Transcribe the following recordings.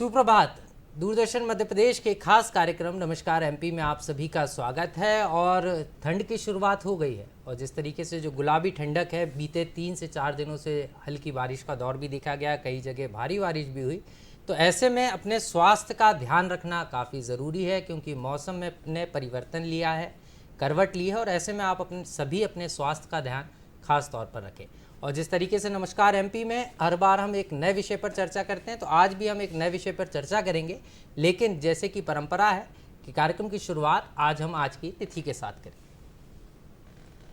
सुप्रभात। दूरदर्शन मध्य प्रदेश के खास कार्यक्रम नमस्कार एमपी में आप सभी का स्वागत है। और ठंड की शुरुआत हो गई है और जिस तरीके से जो गुलाबी ठंडक है, बीते 3 से 4 दिनों से हल्की बारिश का दौर भी देखा गया, कई जगह भारी बारिश भी हुई। तो ऐसे में अपने स्वास्थ्य का ध्यान रखना काफ़ी ज़रूरी है, क्योंकि मौसम में ने परिवर्तन लिया है, करवट ली है, और ऐसे में आप अपने स्वास्थ्य का ध्यान खास तौर पर रखें। और जिस तरीके से नमस्कार एमपी में हर बार हम एक नए विषय पर चर्चा करते हैं, तो आज भी हम एक नए विषय पर चर्चा करेंगे। लेकिन जैसे कि परंपरा है कि कार्यक्रम की शुरुआत आज की तिथि के साथ करें।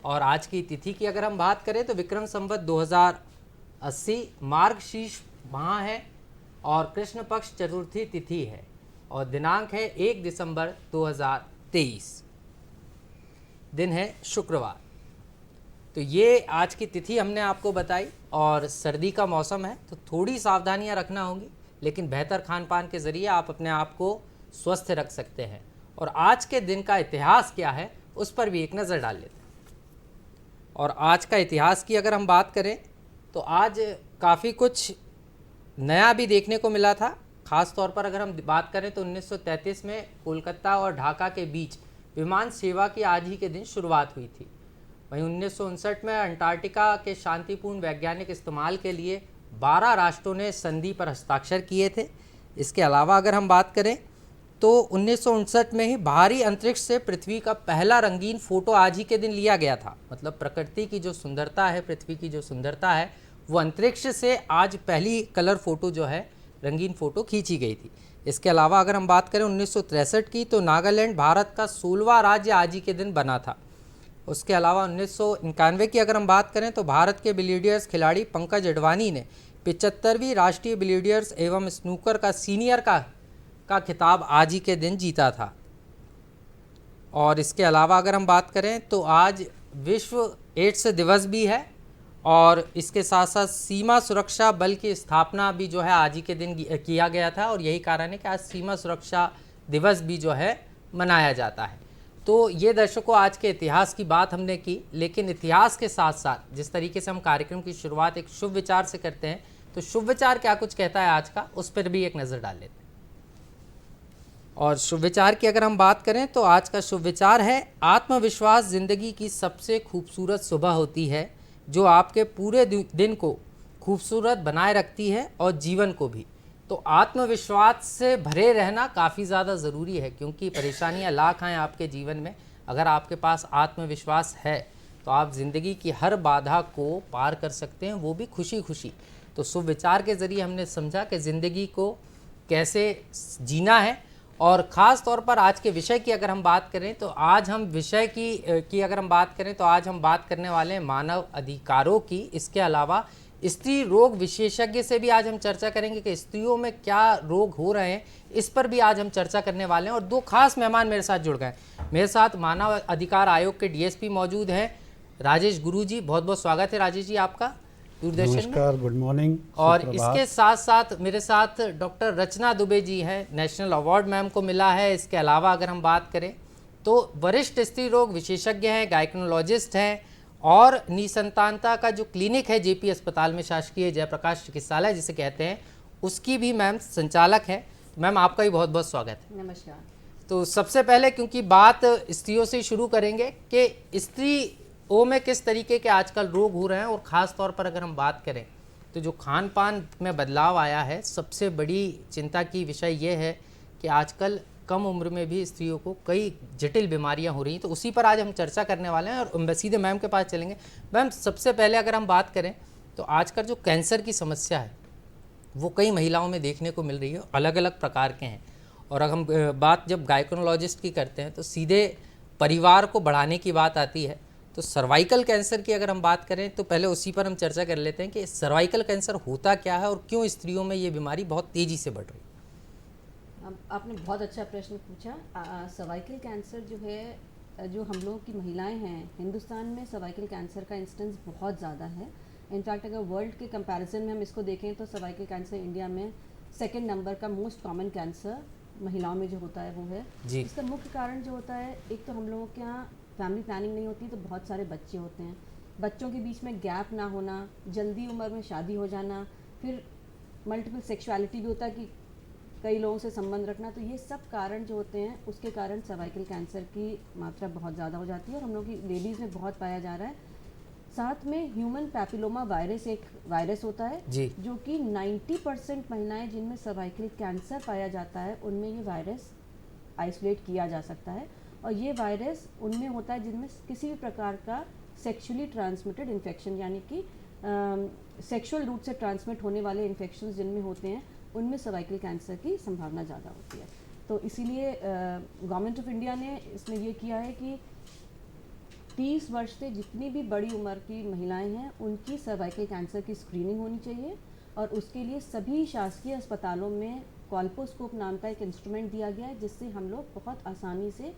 और आज की तिथि की अगर हम बात करें तो विक्रम संवत 2080 मार्गशीर्ष माह है और कृष्ण पक्ष चतुर्थी तिथि है और दिनांक है 1 दिसंबर 2023। दिन है शुक्रवार। तो ये आज की तिथि हमने आपको बताई। और सर्दी का मौसम है तो थोड़ी सावधानियां रखना होंगी, लेकिन बेहतर खान पान के ज़रिए आप अपने आप को स्वस्थ रख सकते हैं। और आज के दिन का इतिहास क्या है उस पर भी एक नज़र डाल लेते हैं। और आज का इतिहास की अगर हम बात करें तो आज काफ़ी कुछ नया भी देखने को मिला था। ख़ास तौर पर अगर हम बात करें तो 1933 में कोलकाता और ढाका के बीच विमान सेवा की आज ही के दिन शुरुआत हुई थी। वहीं 1959 में अंटार्कटिका के शांतिपूर्ण वैज्ञानिक इस्तेमाल के लिए 12 राष्ट्रों ने संधि पर हस्ताक्षर किए थे। इसके अलावा अगर हम बात करें तो 1959 में ही बाहरी अंतरिक्ष से पृथ्वी का पहला रंगीन फ़ोटो आज ही के दिन लिया गया था। मतलब प्रकृति की जो सुंदरता है, पृथ्वी की जो सुंदरता है, वो अंतरिक्ष से आज पहली कलर फ़ोटो जो है, रंगीन फ़ोटो खींची गई थी। इसके अलावा अगर हम बात करें 1963 की, तो नागालैंड भारत का 16वां राज्य आज ही के दिन बना था। उसके अलावा 1991 की अगर हम बात करें तो भारत के बिलियर्ड्स खिलाड़ी पंकज अडवाणी ने 75वीं राष्ट्रीय बिलियर्ड्स एवं स्नूकर का सीनियर का खिताब आज ही के दिन जीता था। और इसके अलावा अगर हम बात करें तो आज विश्व एड्स दिवस भी है और इसके साथ साथ सीमा सुरक्षा बल की स्थापना भी जो है आज ही के दिन किया गया था। और यही कारण है कि आज सीमा सुरक्षा दिवस भी जो है मनाया जाता है। तो ये दर्शकों आज के इतिहास की बात हमने की, लेकिन इतिहास के साथ साथ जिस तरीके से हम कार्यक्रम की शुरुआत एक शुभ विचार से करते हैं, तो शुभ विचार क्या कुछ कहता है आज का, उस पर भी एक नज़र डाल लेते हैं। और शुभ विचार की अगर हम बात करें तो आज का शुभ विचार है, आत्मविश्वास जिंदगी की सबसे खूबसूरत सुबह होती है, जो आपके पूरे दिन को खूबसूरत बनाए रखती है और जीवन को भी। तो आत्मविश्वास से भरे रहना काफ़ी ज़्यादा ज़रूरी है, क्योंकि परेशानियां लाख आएँ आपके जीवन में, अगर आपके पास आत्मविश्वास है तो आप ज़िंदगी की हर बाधा को पार कर सकते हैं, वो भी खुशी खुशी। तो शुभ विचार के ज़रिए हमने समझा कि ज़िंदगी को कैसे जीना है। और ख़ास तौर पर आज के विषय की अगर हम बात करें तो आज हम विषय की अगर हम बात करें तो आज हम बात करने वाले हैं मानव अधिकारों की। इसके अलावा स्त्री रोग विशेषज्ञ से भी आज हम चर्चा करेंगे कि स्त्रियों में क्या रोग हो रहे हैं, इस पर भी आज हम चर्चा करने वाले हैं। और दो खास मेहमान मेरे साथ जुड़ गए। मेरे साथ मानव अधिकार आयोग के डीएसपी मौजूद हैं, राजेश गुरु जी। बहुत बहुत स्वागत है राजेश जी आपका दूरदर्शन में। नमस्कार, गुड मॉर्निंग। और इसके साथ साथ मेरे साथ डॉक्टर रचना दुबे जी हैं, नेशनल अवार्ड मैम को मिला है। इसके अलावा अगर हम बात करें तो वरिष्ठ स्त्री रोग विशेषज्ञ हैं, गायकोलॉजिस्ट हैं और निसंतानता का जो क्लिनिक है जेपी अस्पताल में, शासकीय जयप्रकाश चिकित्सालय जिसे कहते हैं, उसकी भी मैम संचालक है। मैम आपका भी बहुत बहुत स्वागत है। नमस्कार। तो सबसे पहले क्योंकि बात स्त्रियों से शुरू करेंगे कि स्त्रियों में किस तरीके के आजकल रोग हो रहे हैं, और ख़ास तौर पर अगर हम बात करें तो जो खान पान में बदलाव आया है, सबसे बड़ी चिंता की विषय ये है कि आजकल कम उम्र में भी स्त्रियों को कई जटिल बीमारियां हो रही हैं। तो उसी पर आज हम चर्चा करने वाले हैं और सीधे मैम के पास चलेंगे। मैम सबसे पहले अगर हम बात करें तो आजकल जो कैंसर की समस्या है वो कई महिलाओं में देखने को मिल रही है, अलग अलग प्रकार के हैं। और अगर हम बात जब गायकोलॉजिस्ट की करते हैं तो सीधे परिवार को बढ़ाने की बात आती है। तो सर्वाइकल कैंसर की अगर हम बात करें तो पहले उसी पर हम चर्चा कर लेते हैं कि सर्वाइकल कैंसर होता क्या है और क्यों स्त्रियों में ये बीमारी बहुत तेज़ी से बढ़ रही है। आपने बहुत अच्छा प्रश्न पूछा। सर्वाइकल कैंसर जो है, जो हम लोगों की महिलाएं हैं, हिंदुस्तान में सर्वाइकल कैंसर का इंसिडेंस बहुत ज़्यादा है। इनफैक्ट अगर वर्ल्ड के कंपैरिजन में हम इसको देखें तो सर्वाइकल कैंसर इंडिया में सेकंड नंबर का मोस्ट कॉमन कैंसर महिलाओं में जो होता है वो है। इसका मुख्य कारण जो होता है, एक तो हम लोगों के यहाँ फैमिली प्लानिंग नहीं होती, तो बहुत सारे बच्चे होते हैं, बच्चों के बीच में गैप ना होना, जल्दी उम्र में शादी हो जाना, फिर मल्टीपल सेक्सुअलिटी भी होता है कि कई लोगों से संबंध रखना, तो ये सब कारण जो होते हैं उसके कारण सर्वाइकल कैंसर की मात्रा बहुत ज़्यादा हो जाती है और हम लोग की लेडीज़ में बहुत पाया जा रहा है। साथ में ह्यूमन पैपिलोमा वायरस एक वायरस होता है जी जो कि 90% महिलाएं जिनमें सर्वाइकल कैंसर पाया जाता है उनमें ये वायरस आइसोलेट किया जा सकता है। और ये वायरस उनमें होता है जिनमें किसी भी प्रकार का सेक्सुअली ट्रांसमिटेड इन्फेक्शन, यानी कि सेक्सुअल रूट से ट्रांसमिट होने वाले इन्फेक्शन जिनमें होते हैं उनमें सर्वाइकल कैंसर की संभावना ज़्यादा होती है। तो इसीलिए गवर्नमेंट ऑफ इंडिया ने इसमें ये किया है कि 30 वर्ष से जितनी भी बड़ी उम्र की महिलाएं हैं उनकी सर्वाइकल कैंसर की स्क्रीनिंग होनी चाहिए और उसके लिए सभी शासकीय अस्पतालों में कॉल्पोस्कोप नाम का एक इंस्ट्रूमेंट दिया गया है जिससे हम लोग बहुत आसानी से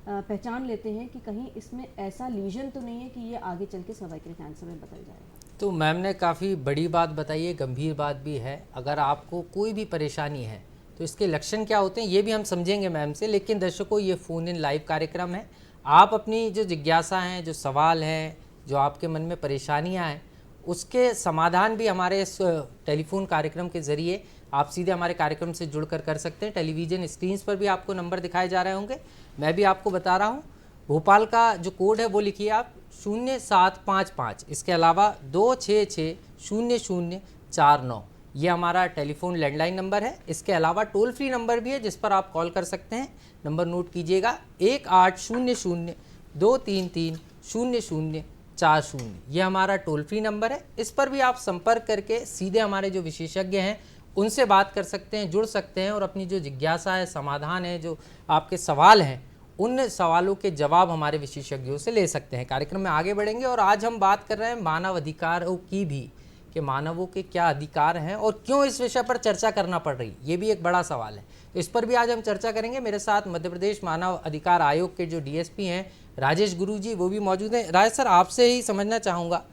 पहचान लेते हैं कि कहीं इसमें ऐसा लीजन तो नहीं है कि ये आगे चल के सर्वाइकल कैंसर में बदल जाएगा। तो मैम ने काफ़ी बड़ी बात बताई है, गंभीर बात भी है। अगर आपको कोई भी परेशानी है तो इसके लक्षण क्या होते हैं ये भी हम समझेंगे मैम से, लेकिन दर्शकों ये फ़ोन इन लाइव कार्यक्रम है। आप अपनी जो जिज्ञासा हैं, जो सवाल हैं, जो आपके मन में परेशानियां हैं, उसके समाधान भी हमारे इस टेलीफोन कार्यक्रम के ज़रिए आप सीधे हमारे कार्यक्रम से जुड़कर कर सकते हैं। टेलीविज़न स्क्रीन्स पर भी आपको नंबर दिखाए जा रहे होंगे, मैं भी आपको बता रहा हूँ। भोपाल का जो कोड है वो लिखिए आप 0755, इसके अलावा 2660049, ये हमारा टेलीफोन लैंडलाइन नंबर है। इसके अलावा टोल फ्री नंबर भी है जिस पर आप कॉल कर सकते हैं। नंबर नोट कीजिएगा 1800-233-0040, ये हमारा टोल फ्री नंबर है। इस पर भी आप संपर्क करके सीधे हमारे जो विशेषज्ञ हैं उनसे बात कर सकते हैं, जुड़ सकते हैं और अपनी जो जिज्ञासा है, समाधान है, जो आपके सवाल हैं, उन सवालों के जवाब हमारे विशेषज्ञों से ले सकते हैं। कार्यक्रम में आगे बढ़ेंगे और आज हम बात कर रहे हैं मानव अधिकारों की भी, कि मानवों के क्या अधिकार हैं और क्यों इस विषय पर चर्चा करना पड़ रही, ये भी एक बड़ा सवाल है। तो इस पर भी आज हम चर्चा करेंगे। मेरे साथ मध्य प्रदेश मानव अधिकार आयोग के जो डीएसपी हैं राजेश गुरु जी, वो भी मौजूद हैं। राजेश सर, आपसे ही समझना चाहूँगा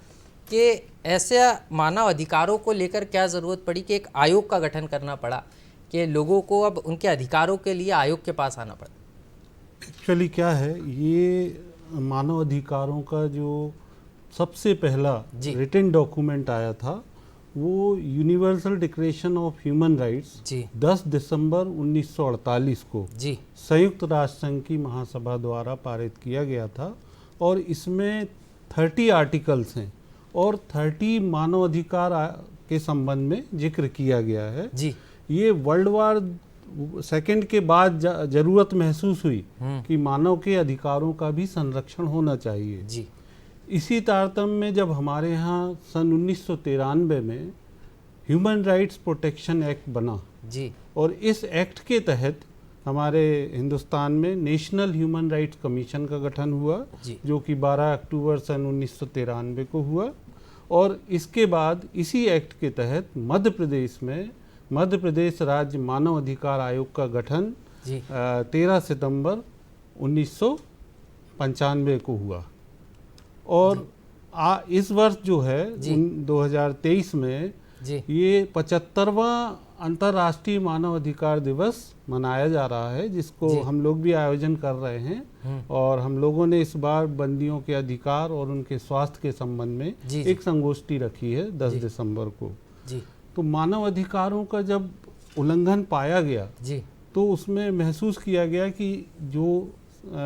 कि ऐसे मानव अधिकारों को लेकर क्या ज़रूरत पड़ी कि एक आयोग का गठन करना पड़ा, कि लोगों को अब उनके अधिकारों के लिए आयोग के पास आना पड़ा। एक्चुअली क्या है, ये मानव अधिकारों का जो सबसे पहला रिटन डॉक्यूमेंट आया था वो universal declaration of human rights 10 दिसंबर 1948 को संयुक्त राष्ट्र संघ की महासभा द्वारा पारित किया गया था। और इसमें 30 आर्टिकल्स हैं और 30 मानव अधिकार के संबंध में जिक्र किया गया है जी। ये वर्ल्ड वार सेकेंड के बाद जरूरत महसूस हुई कि मानव के अधिकारों का भी संरक्षण होना चाहिए जी। इसी तारतम्य में जब हमारे यहाँ सन 1993 में ह्यूमन राइट्स प्रोटेक्शन एक्ट बना जी, और इस एक्ट के तहत हमारे हिंदुस्तान में नेशनल ह्यूमन राइट्स कमीशन का गठन हुआ जो कि 12 अक्टूबर सन 1993 को हुआ। और इसके बाद इसी एक्ट के तहत मध्य प्रदेश में मध्य प्रदेश राज्य मानव अधिकार आयोग का गठन 13 सितंबर 1995 को हुआ। और इस वर्ष जो है 2023 में ये 75वां अंतर्राष्ट्रीय मानव अधिकार दिवस मनाया जा रहा है, जिसको हम लोग भी आयोजन कर रहे हैं। और हम लोगों ने इस बार बंदियों के अधिकार और उनके स्वास्थ्य के संबंध में एक संगोष्ठी रखी है 10 दिसंबर को। तो मानव अधिकारों का जब उल्लंघन पाया गया तो उसमें महसूस किया गया कि जो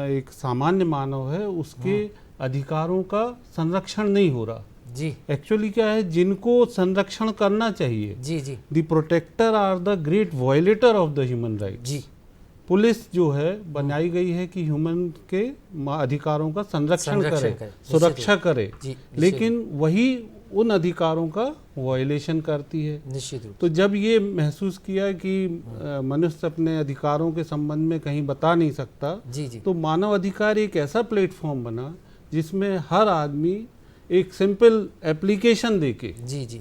एक सामान्य मानव है उसके अधिकारों का संरक्षण नहीं हो रहा जी। एक्चुअली क्या है, जिनको संरक्षण करना चाहिए जी जी, the protector are the great violator of the human right जी। पुलिस जो है बनाई गई है कि ह्यूमन के अधिकारों का संरक्षण करे, सुरक्षा करे, लेकिन वही उन अधिकारों का वायलेशन करती है निश्चित रूप। तो जब ये महसूस किया कि मनुष्य अपने अधिकारों के संबंध में कहीं बता नहीं सकता जी, तो मानव अधिकार एक ऐसा प्लेटफॉर्म बना जिसमें हर आदमी एक सिंपल एप्लीकेशन देके जी जी,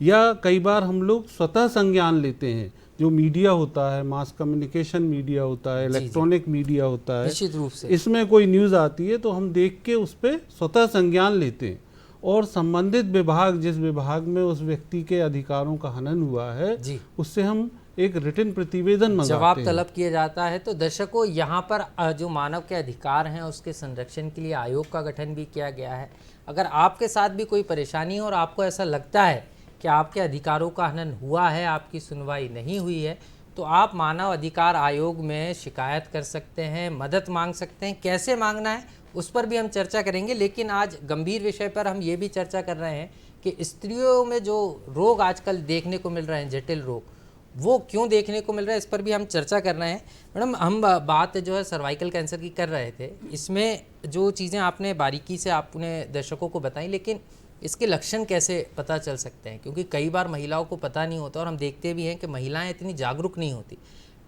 या कई बार हम लोग स्वतः संज्ञान लेते हैं। जो मीडिया होता है, मास कम्युनिकेशन मीडिया होता है, इलेक्ट्रॉनिक मीडिया होता है, निश्चित रूप से इसमें कोई न्यूज़ आती है तो हम देख के उस पर स्वतः संज्ञान लेते हैं और संबंधित विभाग, जिस विभाग में उस व्यक्ति के अधिकारों का हनन हुआ है जी, उससे हम एक रिटन प्रतिवेदन मंगाते हैं, जवाब तलब किया जाता है। तो दर्शकों, यहाँ पर जो मानव के अधिकार हैं उसके संरक्षण के लिए आयोग का गठन भी किया गया है। अगर आपके साथ भी कोई परेशानी हो और आपको ऐसा लगता है कि आपके अधिकारों का हनन हुआ है, आपकी सुनवाई नहीं हुई है, तो आप मानव अधिकार आयोग में शिकायत कर सकते हैं, मदद मांग सकते हैं। कैसे मांगना है उस पर भी हम चर्चा करेंगे, लेकिन आज गंभीर विषय पर हम ये भी चर्चा कर रहे हैं कि स्त्रियों में जो रोग आजकल देखने को मिल रहे हैं, जटिल रोग, वो क्यों देखने को मिल रहा है, इस पर भी हम चर्चा कर रहे हैं। मैडम, हम बात जो है सर्वाइकल कैंसर की कर रहे थे। इसमें जो चीज़ें आपने बारीकी से आपने दर्शकों को बताई, लेकिन इसके लक्षण कैसे पता चल सकते हैं? क्योंकि कई बार महिलाओं को पता नहीं होता और हम देखते भी हैं कि महिलाएं इतनी जागरूक नहीं होती।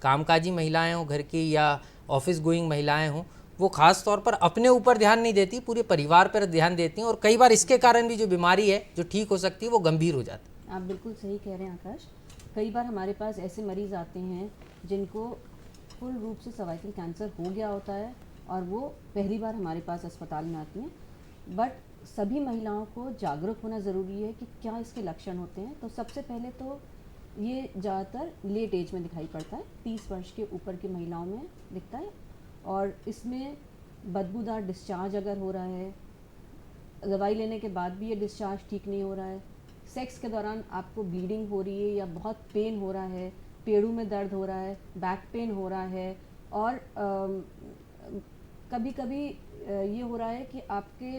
कामकाजी महिलाएं हों घर की या ऑफिस गोइंग महिलाएं हों, वो खास तौर पर अपने ऊपर ध्यान नहीं देती, पूरे परिवार पर ध्यान देती हैं, और कई बार इसके कारण भी जो बीमारी है जो ठीक हो सकती है वो गंभीर हो जाती है। आप बिल्कुल सही कह रहे हैं आकाश। कई बार हमारे पास ऐसे मरीज़ आते हैं जिनको फुल रूप से सर्वाइकल कैंसर हो गया होता है और वो पहली बार हमारे पास अस्पताल में आती हैं। बट सभी महिलाओं को जागरूक होना ज़रूरी है कि क्या इसके लक्षण होते हैं। तो सबसे पहले तो ये ज़्यादातर लेट एज में दिखाई पड़ता है, 30 वर्ष के ऊपर की महिलाओं में दिखता है, और इसमें बदबूदार डिस्चार्ज अगर हो रहा है, दवाई लेने के बाद भी ये डिस्चार्ज ठीक नहीं हो रहा है, सेक्स के दौरान आपको ब्लीडिंग हो रही है या बहुत पेन हो रहा है, पेड़ों में दर्द हो रहा है, बैक पेन हो रहा है, और कभी कभी ये हो रहा है कि आपके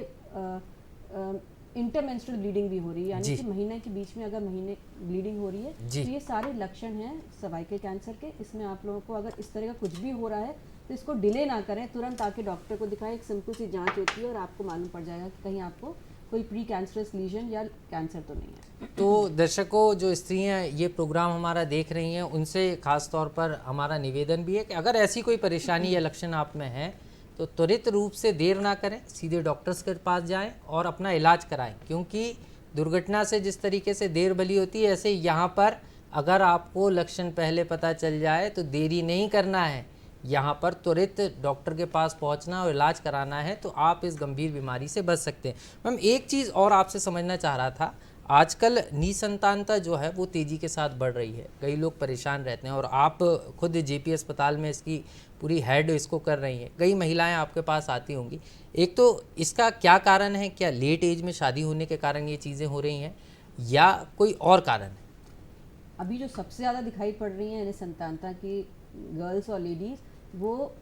इंटरमेंस्ट्रुअल ब्लीडिंग भी हो रही है, यानी कि महीने के बीच में अगर महीने ब्लीडिंग हो रही है, तो ये सारे लक्षण हैं सर्वाइकल कैंसर के। इसमें आप लोगों को अगर इस तरह का कुछ भी हो रहा है तो इसको डिले ना करें, तुरंत आके डॉक्टर को दिखाएं। एक सिंपल सी जांच होती है और आपको मालूम पड़ जाएगा कि कहीं आपको कोई प्री कैंसरस लीजन या कैंसर तो नहीं है। तो दर्शकों, जो स्त्रियां ये प्रोग्राम हमारा देख रही हैं, उनसे खास तौर पर हमारा निवेदन भी है कि अगर ऐसी कोई परेशानी या लक्षण आप में है तो त्वरित रूप से देर ना करें, सीधे डॉक्टर्स के पास जाएं और अपना इलाज कराएं। क्योंकि दुर्घटना से जिस तरीके से देर भली होती है, ऐसे यहाँ पर अगर आपको लक्षण पहले पता चल जाए तो देरी नहीं करना है, यहाँ पर त्वरित डॉक्टर के पास पहुँचना और इलाज कराना है, तो आप इस गंभीर बीमारी से बच सकते हैं। मैम, एक चीज़ और आपसे समझना चाह रहा था, आजकल निसंतानता जो है वो तेज़ी के साथ बढ़ रही है, कई लोग परेशान रहते हैं, और आप खुद जेपी अस्पताल में इसकी पूरी हेड इसको कर रही हैं, कई महिलाएं आपके पास आती होंगी। एक तो इसका क्या कारण है? क्या लेट एज में शादी होने के कारण ये चीज़ें हो रही हैं या कोई और कारण है? अभी जो सबसे ज़्यादा दिखाई पड़ रही हैं निसंतानता की गर्ल्स और लेडीज़, वो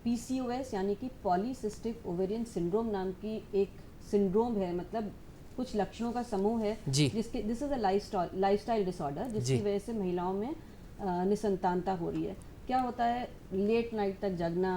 PCOS यानी कि पॉलीसिस्टिक ओवेरियन सिंड्रोम नाम की एक सिंड्रोम है, मतलब कुछ लक्षणों का समूह है जिसके this is a lifestyle disorder, जिसकी वजह से महिलाओं में निसंतानता हो रही है। क्या होता है? लेट नाइट तक जगना,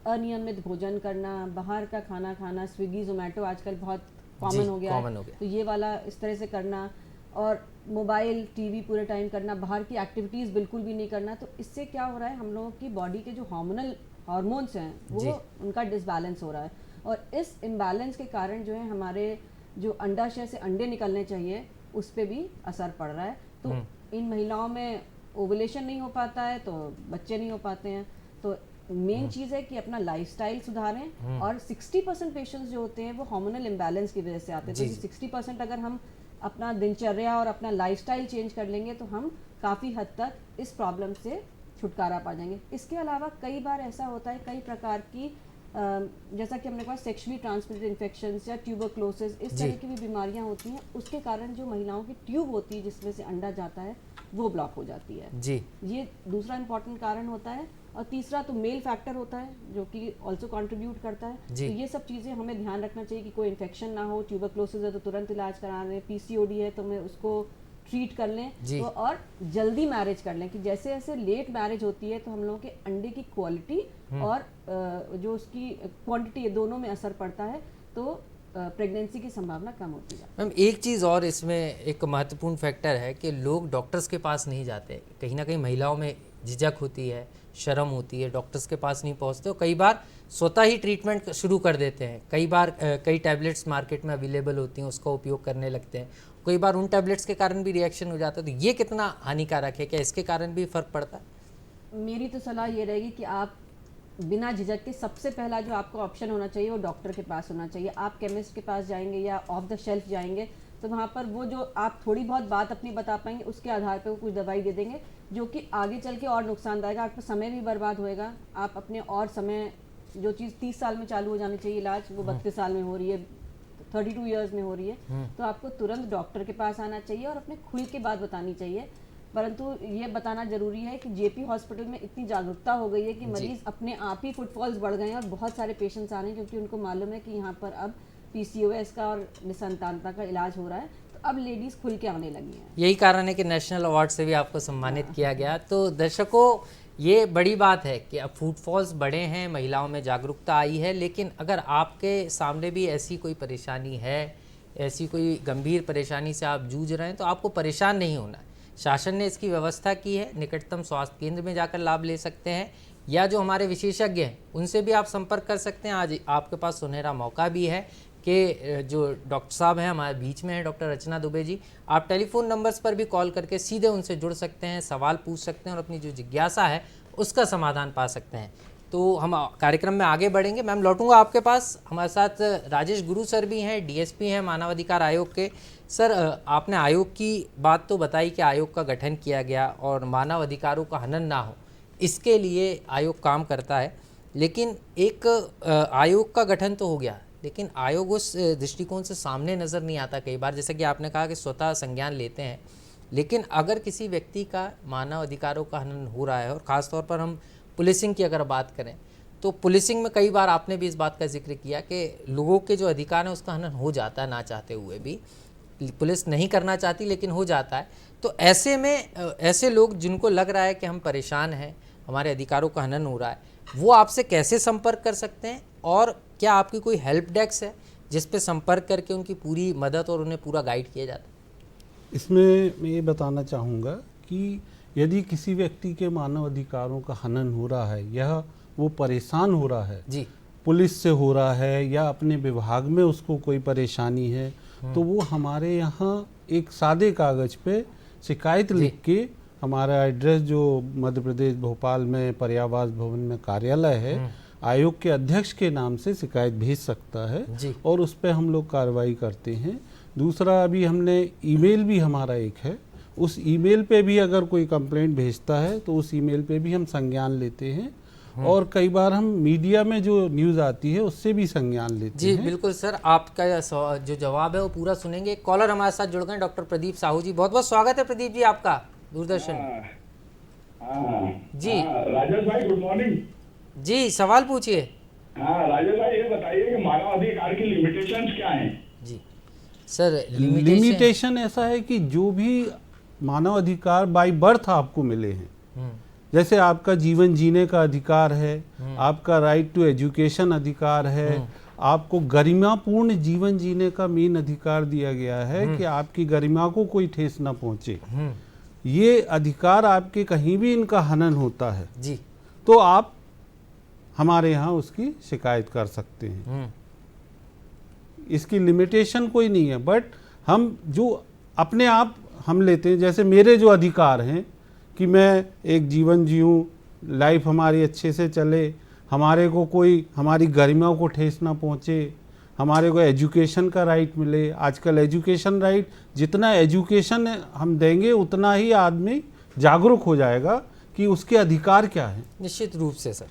अनियमित भोजन करना, बाहर का खाना खाना, स्विगी जोमेटो आजकल बहुत कॉमन हो गया है, तो ये वाला इस तरह से करना, और मोबाइल टीवी पूरे टाइम करना, बाहर की एक्टिविटीज़ बिल्कुल भी नहीं करना। तो इससे क्या हो रहा है, हम लोगों की बॉडी के जो हार्मोन्स हैं वो उनका डिसबैलेंस हो रहा है, और इस इम्बैलेंस के कारण जो है हमारे जो अंडाशय से अंडे निकलने चाहिए उस पर भी असर पड़ रहा है। तो इन महिलाओं में ओवुलेशन नहीं हो पाता है, तो बच्चे नहीं हो पाते हैं। तो मेन चीज़ है कि अपना लाइफस्टाइल सुधारें, और 60% पेशेंट्स जो होते हैं वो हार्मोनल इम्बैलेंस की वजह से आते हैं। तो 60% अगर हम अपना दिनचर्या और अपना लाइफस्टाइल चेंज कर लेंगे तो हम काफ़ी हद तक इस प्रॉब्लम से छुटकारा पा जाएंगे। इसके अलावा कई बार ऐसा होता है, कई प्रकार की जैसा कि हमने कहा सेक्सुअली ट्रांसमिटेड इन्फेक्शंस या ट्यूबरक्लोसिस, इस तरह की भी बीमारियां होती हैं। उसके कारण जो महिलाओं की ट्यूब होती है जिसमें से अंडा जाता है वो ब्लॉक हो जाती है जी। ये दूसरा इंपॉर्टेंट कारण होता है। और तीसरा तो मेल फैक्टर होता है जो कि ऑल्सो कंट्रीब्यूट करता है। तो ये सब चीज़ें हमें ध्यान रखना चाहिए कि कोई इन्फेक्शन ना हो। ट्यूबरक्लोसिस है तो तुरंत इलाज करा लें, PCOD है तो मैं उसको ट्रीट कर लें, तो और जल्दी मैरिज कर लें। कि जैसे जैसे लेट मैरिज होती है तो हम लोगों के अंडे की क्वालिटी और जो उसकी क्वांटिटी है दोनों में असर पड़ता है, तो प्रेगनेंसी की संभावना कम होती है। मैम, एक चीज़ और इसमें एक महत्वपूर्ण फैक्टर है कि लोग डॉक्टर्स के पास नहीं जाते। कहीं ना कहीं महिलाओं में झिझक होती है, शर्म होती है, डॉक्टर्स के पास नहीं पहुंचते, कई बार स्वतः ही ट्रीटमेंट शुरू कर देते हैं। कई बार कई टैबलेट्स मार्केट में अवेलेबल होती हैं, उसका उपयोग करने लगते हैं। कई बार उन टैबलेट्स के कारण भी रिएक्शन हो जाता है। तो ये कितना हानिकारक है? क्या इसके कारण भी फ़र्क पड़ता है? मेरी तो सलाह ये रहेगी कि आप बिना झिझक के सबसे पहला जो आपका ऑप्शन होना चाहिए वो डॉक्टर के पास होना चाहिए। आप केमिस्ट के पास जाएंगे या ऑफ द शेल्फ जाएंगे तो वहाँ पर वो जो आप थोड़ी बहुत बात अपनी बता पाएंगे उसके आधार पर वो कुछ दवाई दे देंगे जो कि आगे चल के और नुकसानदायक, आपका समय भी बर्बाद होएगा। आप अपने और समय, जो चीज़ 30 साल में चालू हो जानी चाहिए इलाज, वो 32 साल में हो रही है, 32 ईयर्स में हो रही है। तो आपको तुरंत डॉक्टर के पास आना चाहिए और अपने खुल के बात बतानी चाहिए। परंतु ये बताना जरूरी है कि जेपी हॉस्पिटल में इतनी जागरूकता हो गई है कि मरीज अपने आप ही फुटफॉल्स बढ़ गए हैं और बहुत सारे पेशेंट्स आ रहे हैं क्योंकि उनको मालूम है कि यहाँ पर अब पीसीओएस का और निसंतानता का इलाज हो रहा है, तो अब लेडीज खुल के आने लगी हैं। यही कारण है कि नेशनल अवार्ड से भी आपको सम्मानित किया गया। तो दर्शकों, ये बड़ी बात है कि अब फुटफॉल्स बढ़े हैं, महिलाओं में जागरूकता आई है, लेकिन अगर आपके सामने भी ऐसी कोई परेशानी है, ऐसी कोई गंभीर परेशानी से आप जूझ रहे हैं, तो आपको परेशान नहीं होना है। शासन ने इसकी व्यवस्था की है, निकटतम स्वास्थ्य केंद्र में जाकर लाभ ले सकते हैं या जो हमारे विशेषज्ञ हैं उनसे भी आप संपर्क कर सकते हैं। आज आपके पास सुनहरा मौका भी है कि जो डॉक्टर साहब हैं हमारे बीच में हैं, डॉक्टर रचना दुबे जी, आप टेलीफोन नंबर्स पर भी कॉल करके सीधे उनसे जुड़ सकते हैं, सवाल पूछ सकते हैं और अपनी जो जिज्ञासा है उसका समाधान पा सकते हैं। तो हम कार्यक्रम में आगे बढ़ेंगे। मैम, लौटूंगा आपके पास। हमारे साथ राजेश गुरु सर भी हैं, डीएसपी हैं मानवाधिकार आयोग के। सर, आपने आयोग की बात तो बताई कि आयोग का गठन किया गया और मानव अधिकारों का हनन ना हो, इसके लिए आयोग काम करता है। लेकिन एक आयोग का गठन तो हो गया, लेकिन आयोग उस दृष्टिकोण से सामने नज़र नहीं आता कई बार। जैसे कि आपने कहा कि स्वतः संज्ञान लेते हैं, लेकिन अगर किसी व्यक्ति का मानव अधिकारों का हनन हो रहा है, और ख़ास तौर पर हम पुलिसिंग की अगर बात करें तो पुलिसिंग में कई बार आपने भी इस बात का जिक्र किया कि लोगों के जो अधिकार हैं उसका हनन हो जाता है, ना चाहते हुए भी। पुलिस नहीं करना चाहती लेकिन हो जाता है। तो ऐसे में ऐसे लोग जिनको लग रहा है कि हम परेशान हैं, हमारे अधिकारों का हनन हो रहा है, वो आपसे कैसे संपर्क कर सकते हैं? और क्या आपकी कोई हेल्प डेस्क है जिस पे संपर्क करके उनकी पूरी मदद और उन्हें पूरा गाइड किया जाता है? इसमें मैं ये बताना चाहूँगा कि यदि किसी व्यक्ति के मानव अधिकारों का हनन हो रहा है या वो परेशान हो रहा है जी, पुलिस से हो रहा है या अपने विभाग में उसको कोई परेशानी है, तो वो हमारे यहाँ एक सादे कागज़ पे शिकायत लिख के, हमारा एड्रेस जो मध्य प्रदेश भोपाल में पर्यावास भवन में कार्यालय है, आयोग के अध्यक्ष के नाम से शिकायत भेज सकता है और उस पर हम लोग कार्रवाई करते हैं। दूसरा, अभी हमने ईमेल भी हमारा एक है, उस ईमेल पे भी अगर कोई कंप्लेंट भेजता है तो उस ईमेल पे भी हम संज्ञान लेते हैं और कई बार हम मीडिया में जो न्यूज़ आती है उससे भी संज्ञान लेते हैं। जी बिल्कुल सर, आपका जो जवाब है वो पूरा सुनेंगे। एक कॉलर हमारे साथ जुड़ गए, डॉक्टर प्रदीप साहू जी। बहुत बहुत स्वागत है प्रदीप जी आपका दूरदर्शन में। जी राजेश भाई, गुड मॉर्निंग। जी, सवाल पूछिए। हाँ राजेश भाई, ये बताइए कि मानव अधिकार की लिमिटेशंस क्या हैं? जी सर, लिमिटेशन ऐसा है कि जो भी मानव अधिकार बाय बर्थ आपको मिले हैं, जैसे आपका जीवन जीने का अधिकार है, आपका राइट टू एजुकेशन अधिकार है, आपको गरिमापूर्ण जीवन जीने का मेन अधिकार दिया गया है कि आपकी गरिमा को कोई ठेस ना पहुंचे। ये अधिकार आपके कहीं भी इनका हनन होता है जी, तो आप हमारे यहाँ उसकी शिकायत कर सकते हैं। इसकी लिमिटेशन कोई नहीं है, बट हम जो अपने आप हम लेते हैं, जैसे मेरे जो अधिकार हैं कि मैं एक जीवन जीऊँ, लाइफ हमारी अच्छे से चले, हमारे को कोई हमारी गरिमा को ठेस ना पहुँचे, हमारे को एजुकेशन का राइट मिले। आजकल एजुकेशन राइट, जितना एजुकेशन हम देंगे उतना ही आदमी जागरूक हो जाएगा कि उसके अधिकार क्या है। निश्चित रूप से सर।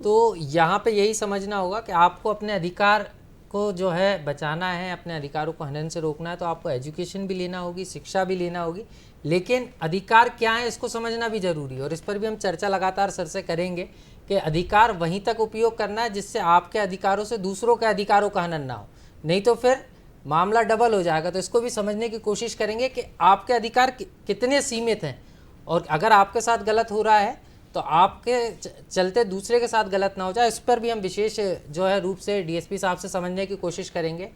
तो यहाँ पे यही समझना होगा कि आपको अपने अधिकार को जो है बचाना है, अपने अधिकारों को हनन से रोकना है, तो आपको एजुकेशन भी लेना होगी, शिक्षा भी लेना होगी। लेकिन अधिकार क्या है इसको समझना भी जरूरी है और इस पर भी हम चर्चा लगातार सर से करेंगे कि अधिकार वहीं तक उपयोग करना है जिससे आपके अधिकारों से दूसरों के अधिकारों का हनन ना हो, नहीं तो फिर मामला डबल हो जाएगा। तो इसको भी समझने की कोशिश करेंगे कि आपके अधिकार कितने सीमित हैं और अगर आपके साथ गलत हो रहा है तो आपके चलते दूसरे के साथ गलत ना हो जाए। इस पर भी हम विशेष जो है रूप से डीएसपी साहब से समझने की कोशिश करेंगे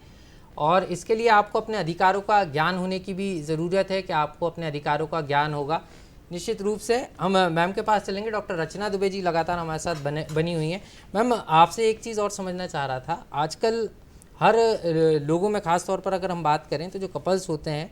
और इसके लिए आपको अपने अधिकारों का ज्ञान होने की भी ज़रूरत है कि आपको अपने अधिकारों का ज्ञान होगा। निश्चित रूप से हम मैम के पास चलेंगे। डॉक्टर रचना दुबे जी लगातार हमारे साथ बनी हुई हैं। मैम, आपसे एक चीज़ और समझना चाह रहा था, आजकल हर लोगों में ख़ास तौर पर अगर हम बात करें तो जो कपल्स होते हैं,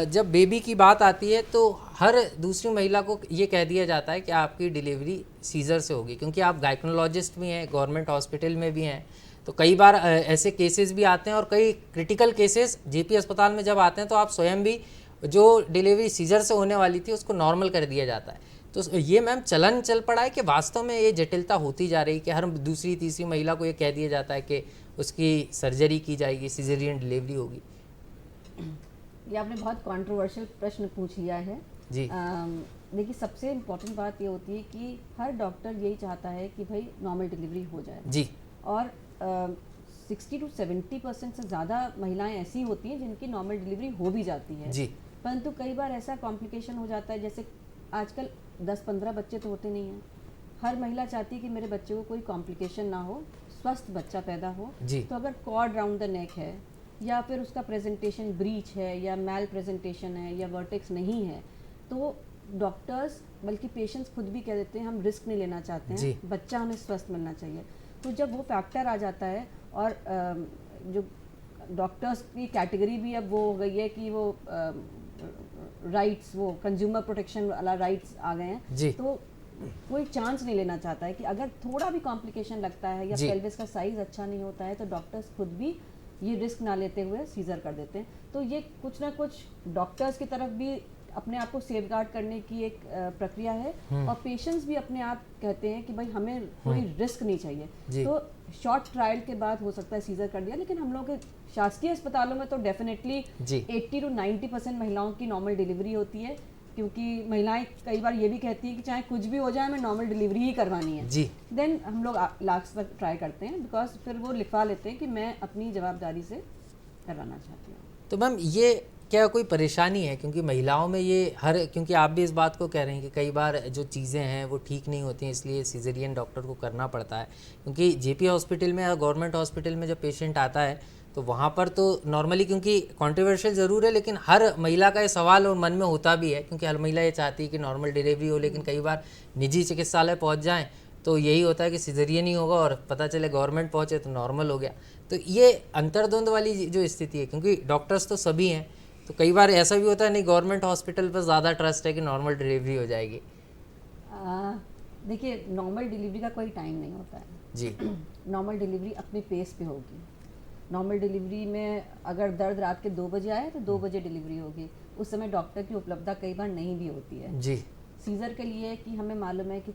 जब बेबी की बात आती है तो हर दूसरी महिला को ये कह दिया जाता है कि आपकी डिलीवरी सीजर से होगी, क्योंकि आप गायकोनोलॉजिस्ट भी हैं, गवर्नमेंट हॉस्पिटल में भी हैं। तो कई बार ऐसे केसेस भी आते हैं और कई क्रिटिकल केसेस जेपी अस्पताल में जब आते हैं तो आप स्वयं भी जो डिलीवरी सीजर से होने वाली थी उसको नॉर्मल कर दिया जाता है। तो ये मैम चलन चल पड़ा है कि वास्तव में ये जटिलता होती जा रही है कि हर दूसरी तीसरी महिला को ये कह दिया जाता है कि उसकी सर्जरी की जाएगी, सीजरियन डिलीवरी होगी। ये आपने बहुत कंट्रोवर्शियल प्रश्न पूछ लिया है। जी। देखिए सबसे इम्पोर्टेंट बात ये होती है कि हर डॉक्टर यही चाहता है कि भाई नॉर्मल डिलीवरी हो जाए जी। और 60 to 70% से ज़्यादा महिलाएं ऐसी होती हैं जिनकी नॉर्मल डिलीवरी हो भी जाती है जी। परंतु कई बार ऐसा कॉम्प्लिकेशन हो जाता है, जैसे आजकल 10-15 बच्चे तो होते नहीं हैं। हर महिला चाहती है कि मेरे बच्चे को कोई कॉम्प्लिकेशन ना हो, स्वस्थ बच्चा पैदा हो। जी। तो अगर कॉर्ड राउंड द नेक है या फिर उसका प्रेजेंटेशन ब्रीच है या मैल प्रेजेंटेशन है या वर्टेक्स नहीं है, तो डॉक्टर्स बल्कि पेशेंट्स खुद भी कह देते हैं हम रिस्क नहीं लेना चाहते हैं, बच्चा हमें स्वस्थ मिलना चाहिए। तो जब वो फैक्टर आ जाता है और जो डॉक्टर्स की कैटेगरी भी अब वो हो गई है कि वो राइट्स, वो कंज्यूमर प्रोटेक्शन वाला राइट्स आ गए हैं, तो कोई चांस नहीं लेना चाहता है कि अगर थोड़ा भी कॉम्प्लिकेशन लगता है या पेल्विस का साइज अच्छा नहीं होता है तो डॉक्टर्स खुद भी ये रिस्क ना लेते हुए सीजर कर देते हैं। तो ये कुछ ना कुछ डॉक्टर्स की तरफ भी अपने आप को सेफगार्ड करने की एक प्रक्रिया है और पेशेंट्स भी अपने आप कहते हैं कि भाई हमें कोई रिस्क नहीं चाहिए। तो शॉर्ट ट्रायल के बाद हो सकता है सीजर कर दिया, लेकिन हम लोग के शासकीय अस्पतालों में तो डेफिनेटली 80 to 90% महिलाओं की नॉर्मल डिलीवरी होती है, क्योंकि महिलाएं कई बार ये भी कहती है कि चाहे कुछ भी हो जाए हमें नॉर्मल डिलीवरी ही करवानी है। देन हम लोग लास्ट तक ट्राई करते हैं, बिकॉज फिर वो लिखवा लेते हैं कि मैं अपनी जवाबदारी से करवाना चाहती हूँ। तो मैम ये क्या कोई परेशानी है, क्योंकि महिलाओं में ये क्योंकि आप भी इस बात को कह रहे हैं कि कई बार जो चीज़ें हैं वो ठीक नहीं होती हैं, इसलिए सिजेरियन डॉक्टर को करना पड़ता है, क्योंकि जेपी हॉस्पिटल में या गवर्नमेंट हॉस्पिटल में जब पेशेंट आता है तो वहाँ पर तो नॉर्मली, क्योंकि कॉन्ट्रोवर्शियल ज़रूर है, लेकिन हर महिला का ये सवाल और मन में होता भी है, क्योंकि हर महिला ये चाहती है कि नॉर्मल डिलीवरी हो, लेकिन कई बार निजी चिकित्सालय पहुँच जाएँ तो यही होता है कि सिजेरियन ही होगा और पता चले गवर्नमेंट पहुँचे तो नॉर्मल हो गया। तो ये अंतर्द्वंद वाली जो स्थिति है, क्योंकि डॉक्टर्स तो सभी हैं, तो कई बार ऐसा भी होता है नहीं गवर्नमेंट हॉस्पिटल पर ज़्यादा ट्रस्ट है कि नॉर्मल डिलीवरी हो जाएगी। देखिए नॉर्मल डिलीवरी का कोई टाइम नहीं होता है जी। नॉर्मल डिलीवरी अपने पेस पे होगी। नॉर्मल डिलीवरी में अगर दर्द रात के 2 बजे आए तो 2 बजे डिलीवरी होगी, उस समय डॉक्टर की उपलब्धता कई बार नहीं भी होती है। जी। सीजर के लिए कि हमें मालूम है कि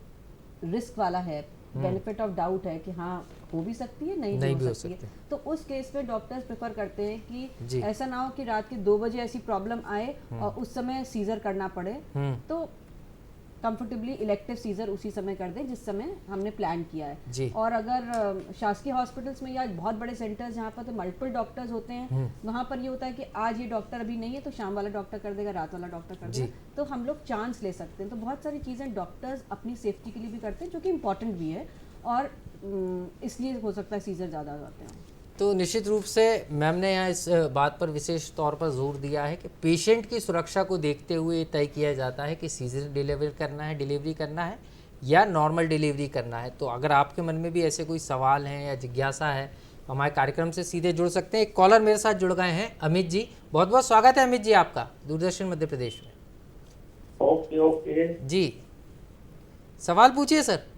रिस्क वाला है, बेनिफिट ऑफ डाउट है कि हाँ हो भी सकती है, नहीं भी हो सकती है, तो उस केस में डॉक्टर्स प्रेफर करते हैं कि ऐसा ना हो कि रात के 2 बजे ऐसी प्रॉब्लम आए और उस समय सीजर करना पड़े, तो कंफर्टेबली इलेक्टिव सीजर उसी समय कर दें जिस समय हमने प्लान किया है। और अगर शासकीय हॉस्पिटल्स में या बहुत बड़े सेंटर्स जहाँ पर तो मल्टीपल डॉक्टर्स होते हैं, वहाँ पर ये होता है कि आज ये डॉक्टर अभी नहीं है तो शाम वाला डॉक्टर कर देगा, रात वाला डॉक्टर कर देगा, तो हम लोग चांस ले सकते हैं। तो बहुत सारी चीज़ें डॉक्टर्स अपनी सेफ्टी के लिए भी करते हैं, जो कि इम्पॉर्टेंट भी है, और इसलिए हो सकता है सीजर ज़्यादा हो जाते हैं। तो निश्चित रूप से मैम ने यहाँ इस बात पर विशेष तौर पर जोर दिया है कि पेशेंट की सुरक्षा को देखते हुए तय किया जाता है कि सीजर डिलीवरी करना है या नॉर्मल डिलीवरी करना है। तो अगर आपके मन में भी ऐसे कोई सवाल हैं या जिज्ञासा है तो हमारे कार्यक्रम से सीधे जुड़ सकते हैं। एक कॉलर मेरे साथ जुड़ गए हैं, अमित जी। बहुत बहुत स्वागत है अमित जी आपका दूरदर्शन मध्य प्रदेश में। ओके जी, सवाल पूछिए सर।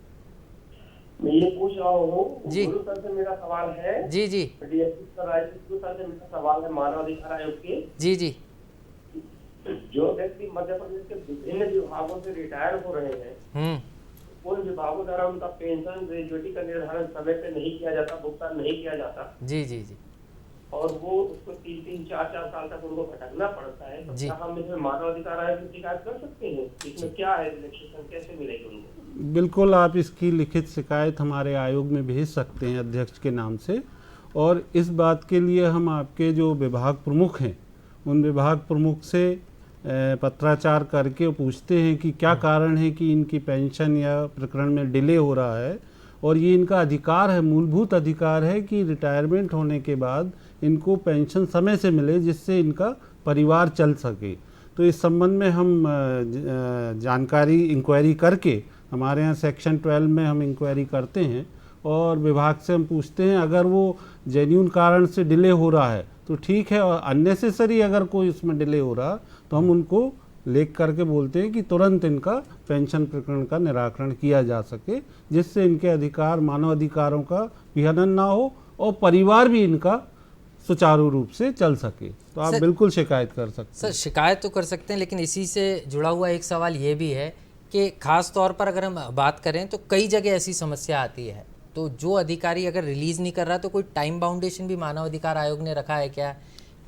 मैं ये पूछ रहा हूँ जी गुरु सर से, मेरा सवाल है जी डीएसपी सर से मेरा सवाल है मानव अधिकार आयोग के। जी जो व्यक्ति मध्य प्रदेश के विभिन्न विभागों से रिटायर हो रहे हैं, उन विभागों द्वारा उनका पेंशन ग्रेजुएटी का निर्धारण समय पे नहीं किया जाता, भुगतान नहीं किया जाता, जी, और वो उसको 3-3, 4-4 साल तक उनको भटकना पड़ता है, तो क्या हम इसमें मानव अधिकार आयोग की शिकायत कर सकते हैं? इसमें क्या है, रिलैक्सेशन कैसे मिलेगी उनको? बिल्कुल, आप इसकी लिखित शिकायत हमारे आयोग में भेज सकते हैं अध्यक्ष के नाम से, और इस बात के लिए हम आपके जो विभाग प्रमुख हैं उन विभाग प्रमुख से पत्राचार करके पूछते हैं कि क्या कारण है कि इनकी पेंशन या प्रकरण में डिले हो रहा है, और ये इनका अधिकार है, मूलभूत अधिकार है कि रिटायरमेंट होने के बाद इनको पेंशन समय से मिले जिससे इनका परिवार चल सके। तो इस संबंध में हम इंक्वायरी करके, हमारे यहाँ सेक्शन 12 में हम इंक्वायरी करते हैं और विभाग से हम पूछते हैं, अगर वो जेन्युइन कारण से डिले हो रहा है तो ठीक है, और अननेसेसरी अगर कोई उसमें डिले हो रहा तो हम उनको लेख करके बोलते हैं कि तुरंत इनका पेंशन प्रकरण का निराकरण किया जा सके, जिससे इनके अधिकार, मानव अधिकारों का विहनन ना हो और परिवार भी इनका सुचारू रूप से चल सके। तो आप बिल्कुल शिकायत कर सकते हैं। सर शिकायत तो कर सकते हैं, लेकिन इसी से जुड़ा हुआ एक सवाल ये भी है कि खास तौर पर अगर हम बात करें तो कई जगह ऐसी समस्या आती है, तो जो अधिकारी अगर रिलीज़ नहीं कर रहा तो कोई टाइम बाउंडेशन भी मानव अधिकार आयोग ने रखा है क्या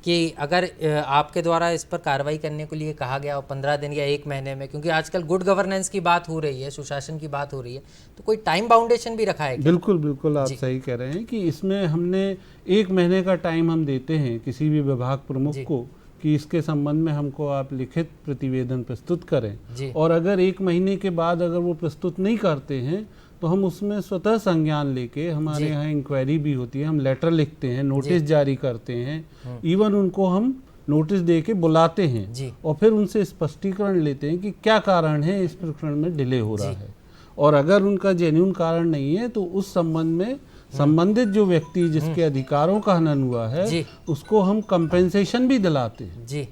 कि अगर आपके द्वारा इस पर कार्रवाई करने के लिए कहा गया और 15 दिन या 1 महीने में, क्योंकि आजकल गुड गवर्नेंस की बात हो रही है, सुशासन की बात हो रही है, तो कोई टाइम बाउंडेशन भी रखा है क्या? बिल्कुल बिल्कुल, आप सही कह रहे हैं कि इसमें हमने 1 महीने का टाइम हम देते हैं किसी भी विभाग प्रमुख को कि इसके संबंध में हमको आप लिखित प्रतिवेदन प्रस्तुत करें, और अगर 1 महीने के बाद अगर वो प्रस्तुत नहीं करते हैं तो हम उसमें स्वतः संज्ञान लेके, हमारे यहाँ इंक्वायरी भी होती है, हम लेटर लिखते हैं, नोटिस जारी करते हैं, इवन उनको हम नोटिस दे के बुलाते हैं और फिर उनसे स्पष्टीकरण लेते हैं कि क्या कारण है इस प्रकरण में डिले हो रहा है, और अगर उनका जेन्युइन कारण नहीं है तो उस संबंध में संबंधित जो व्यक्ति जिसके अधिकारों का हनन हुआ है उसको हम कंपेंसेशन भी दिलाते हैं।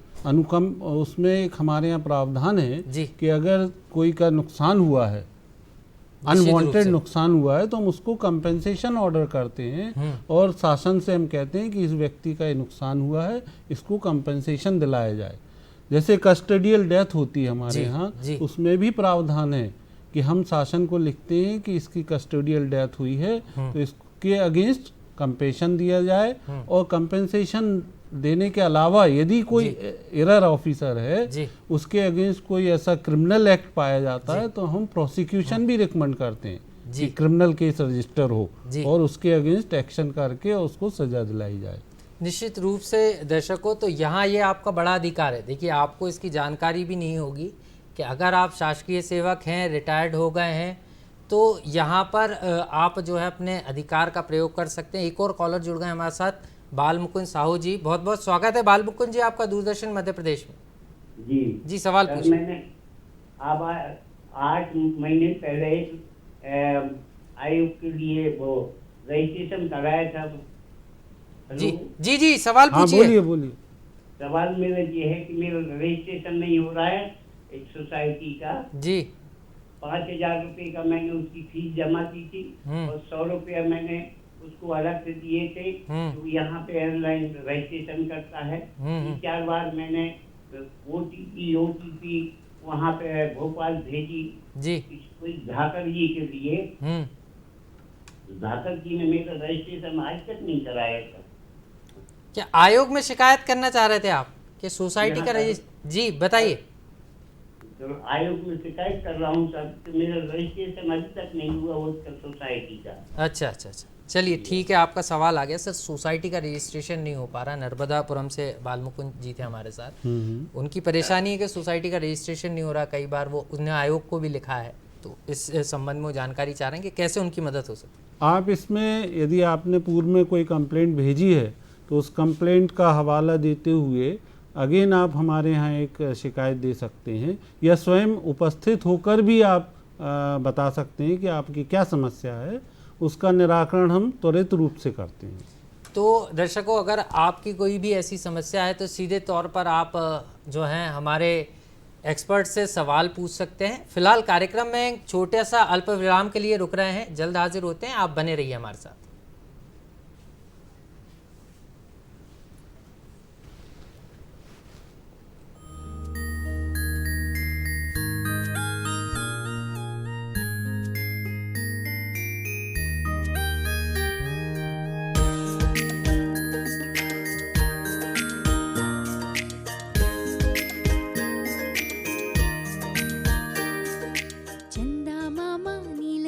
उसमें एक हमारे यहाँ प्रावधान है कि अगर कोई का नुकसान हुआ है, अनवांटेड नुकसान हुआ है, तो हम उसको कंपेंसेशन ऑर्डर करते हैं और शासन से हम कहते हैं कि इस व्यक्ति का ये नुकसान हुआ है, इसको कंपेंसेशन दिलाया जाए। जैसे कस्टडियल डेथ होती है हमारे यहाँ, उसमें भी प्रावधान है कि हम शासन को लिखते हैं कि इसकी कस्टडियल डेथ हुई है तो इसके अगेंस्ट कंपेंसेशन दिया जाए, और कंपेंसेशन देने के अलावा यदि कोई एरर ऑफिसर है उसके अगेंस्ट कोई ऐसा क्रिमिनल एक्ट पाया जाता है तो हम प्रोसिक्यूशन भी रिकमेंड करते हैं कि क्रिमिनल केस रजिस्टर हो और उसके अगेंस्ट एक्शन करके उसको सजा दिलाई जाए। निश्चित रूप से दर्शकों, तो यहाँ ये आपका बड़ा अधिकार है। देखिए, आपको इसकी जानकारी भी नहीं होगी कि अगर आप शासकीय सेवक हैं, रिटायर्ड हो गए हैं, तो यहाँ पर आप जो है अपने अधिकार का प्रयोग कर सकते हैं। एक और कॉलर जुड़ गए हमारे साथ, बाल मुकुंद साहू जी, बहुत बहुत स्वागत है बाल मुकुंद जी आपका दूरदर्शन मध्य प्रदेश में। जी सवाल पूछिए। मैंने अब 8 महीने पहले आयोग के लिए वो रजिस्ट्रेशन कराया था। जी सवाल पूछिए। बोलिए। सवाल मेरा ये है कि मेरा रजिस्ट्रेशन नहीं हो रहा है एक सोसाइटी का। 5,000 रुपये का मैंने उसकी फीस जमा की थी और 100 रुपया मैंने उसको अलग से दिए थे। तो यहाँ पे एयरलाइन रजिस्ट्रेशन करता है। 3-4 बार मैंने OTP वहाँ पे भोपाल भेजी कोई धाकर जी के लिए। धाकर जी ने मेरा रजिस्ट्रेशन आज तक नहीं कराया था। क्या आयोग में शिकायत करना चाह रहे थे आप कि सोसाइटी का जी बताइए। तो आयोग में शिकायत कर रहा हूँ सर, तो मेरा रजिस्ट्रेशन अभी तक नहीं हुआ उसका सोसाइटी का। अच्छा, चलिए ठीक है, आपका सवाल आ गया सर। सोसाइटी का रजिस्ट्रेशन नहीं हो पा रहा। नर्मदापुरम से बाल मुकुंद जी थे हमारे साथ, उनकी परेशानी है कि सोसाइटी का रजिस्ट्रेशन नहीं हो रहा। कई बार वो उन्हें आयोग को भी लिखा है, तो इस संबंध में जानकारी चाह रहे हैं कि कैसे उनकी मदद हो सकती है। आप इसमें यदि आपने पूर्व में कोई कंप्लेंट भेजी है तो उस कंप्लेंट का हवाला देते हुए अगेन आप हमारे यहाँ एक शिकायत दे सकते हैं, या स्वयं उपस्थित होकर भी आप बता सकते हैं कि आपकी क्या समस्या है, उसका निराकरण हम त्वरित रूप से करते हैं। तो दर्शकों, अगर आपकी कोई भी ऐसी समस्या है तो सीधे तौर पर आप जो हैं हमारे एक्सपर्ट से सवाल पूछ सकते हैं। फिलहाल कार्यक्रम में एक छोटा सा अल्प विराम के लिए रुक रहे हैं, जल्द हाजिर होते हैं, आप बने रहिए हमारे साथ।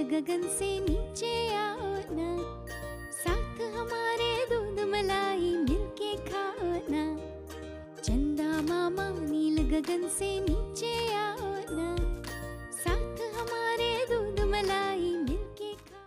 गगन से नीचे आओ ना, साथ हमारे दूध मलाई मिलके खाओ ना। चंदा मामा नील गगन से नीचे आओ ना, साथ हमारे दूध मलाई मिलके खाओ।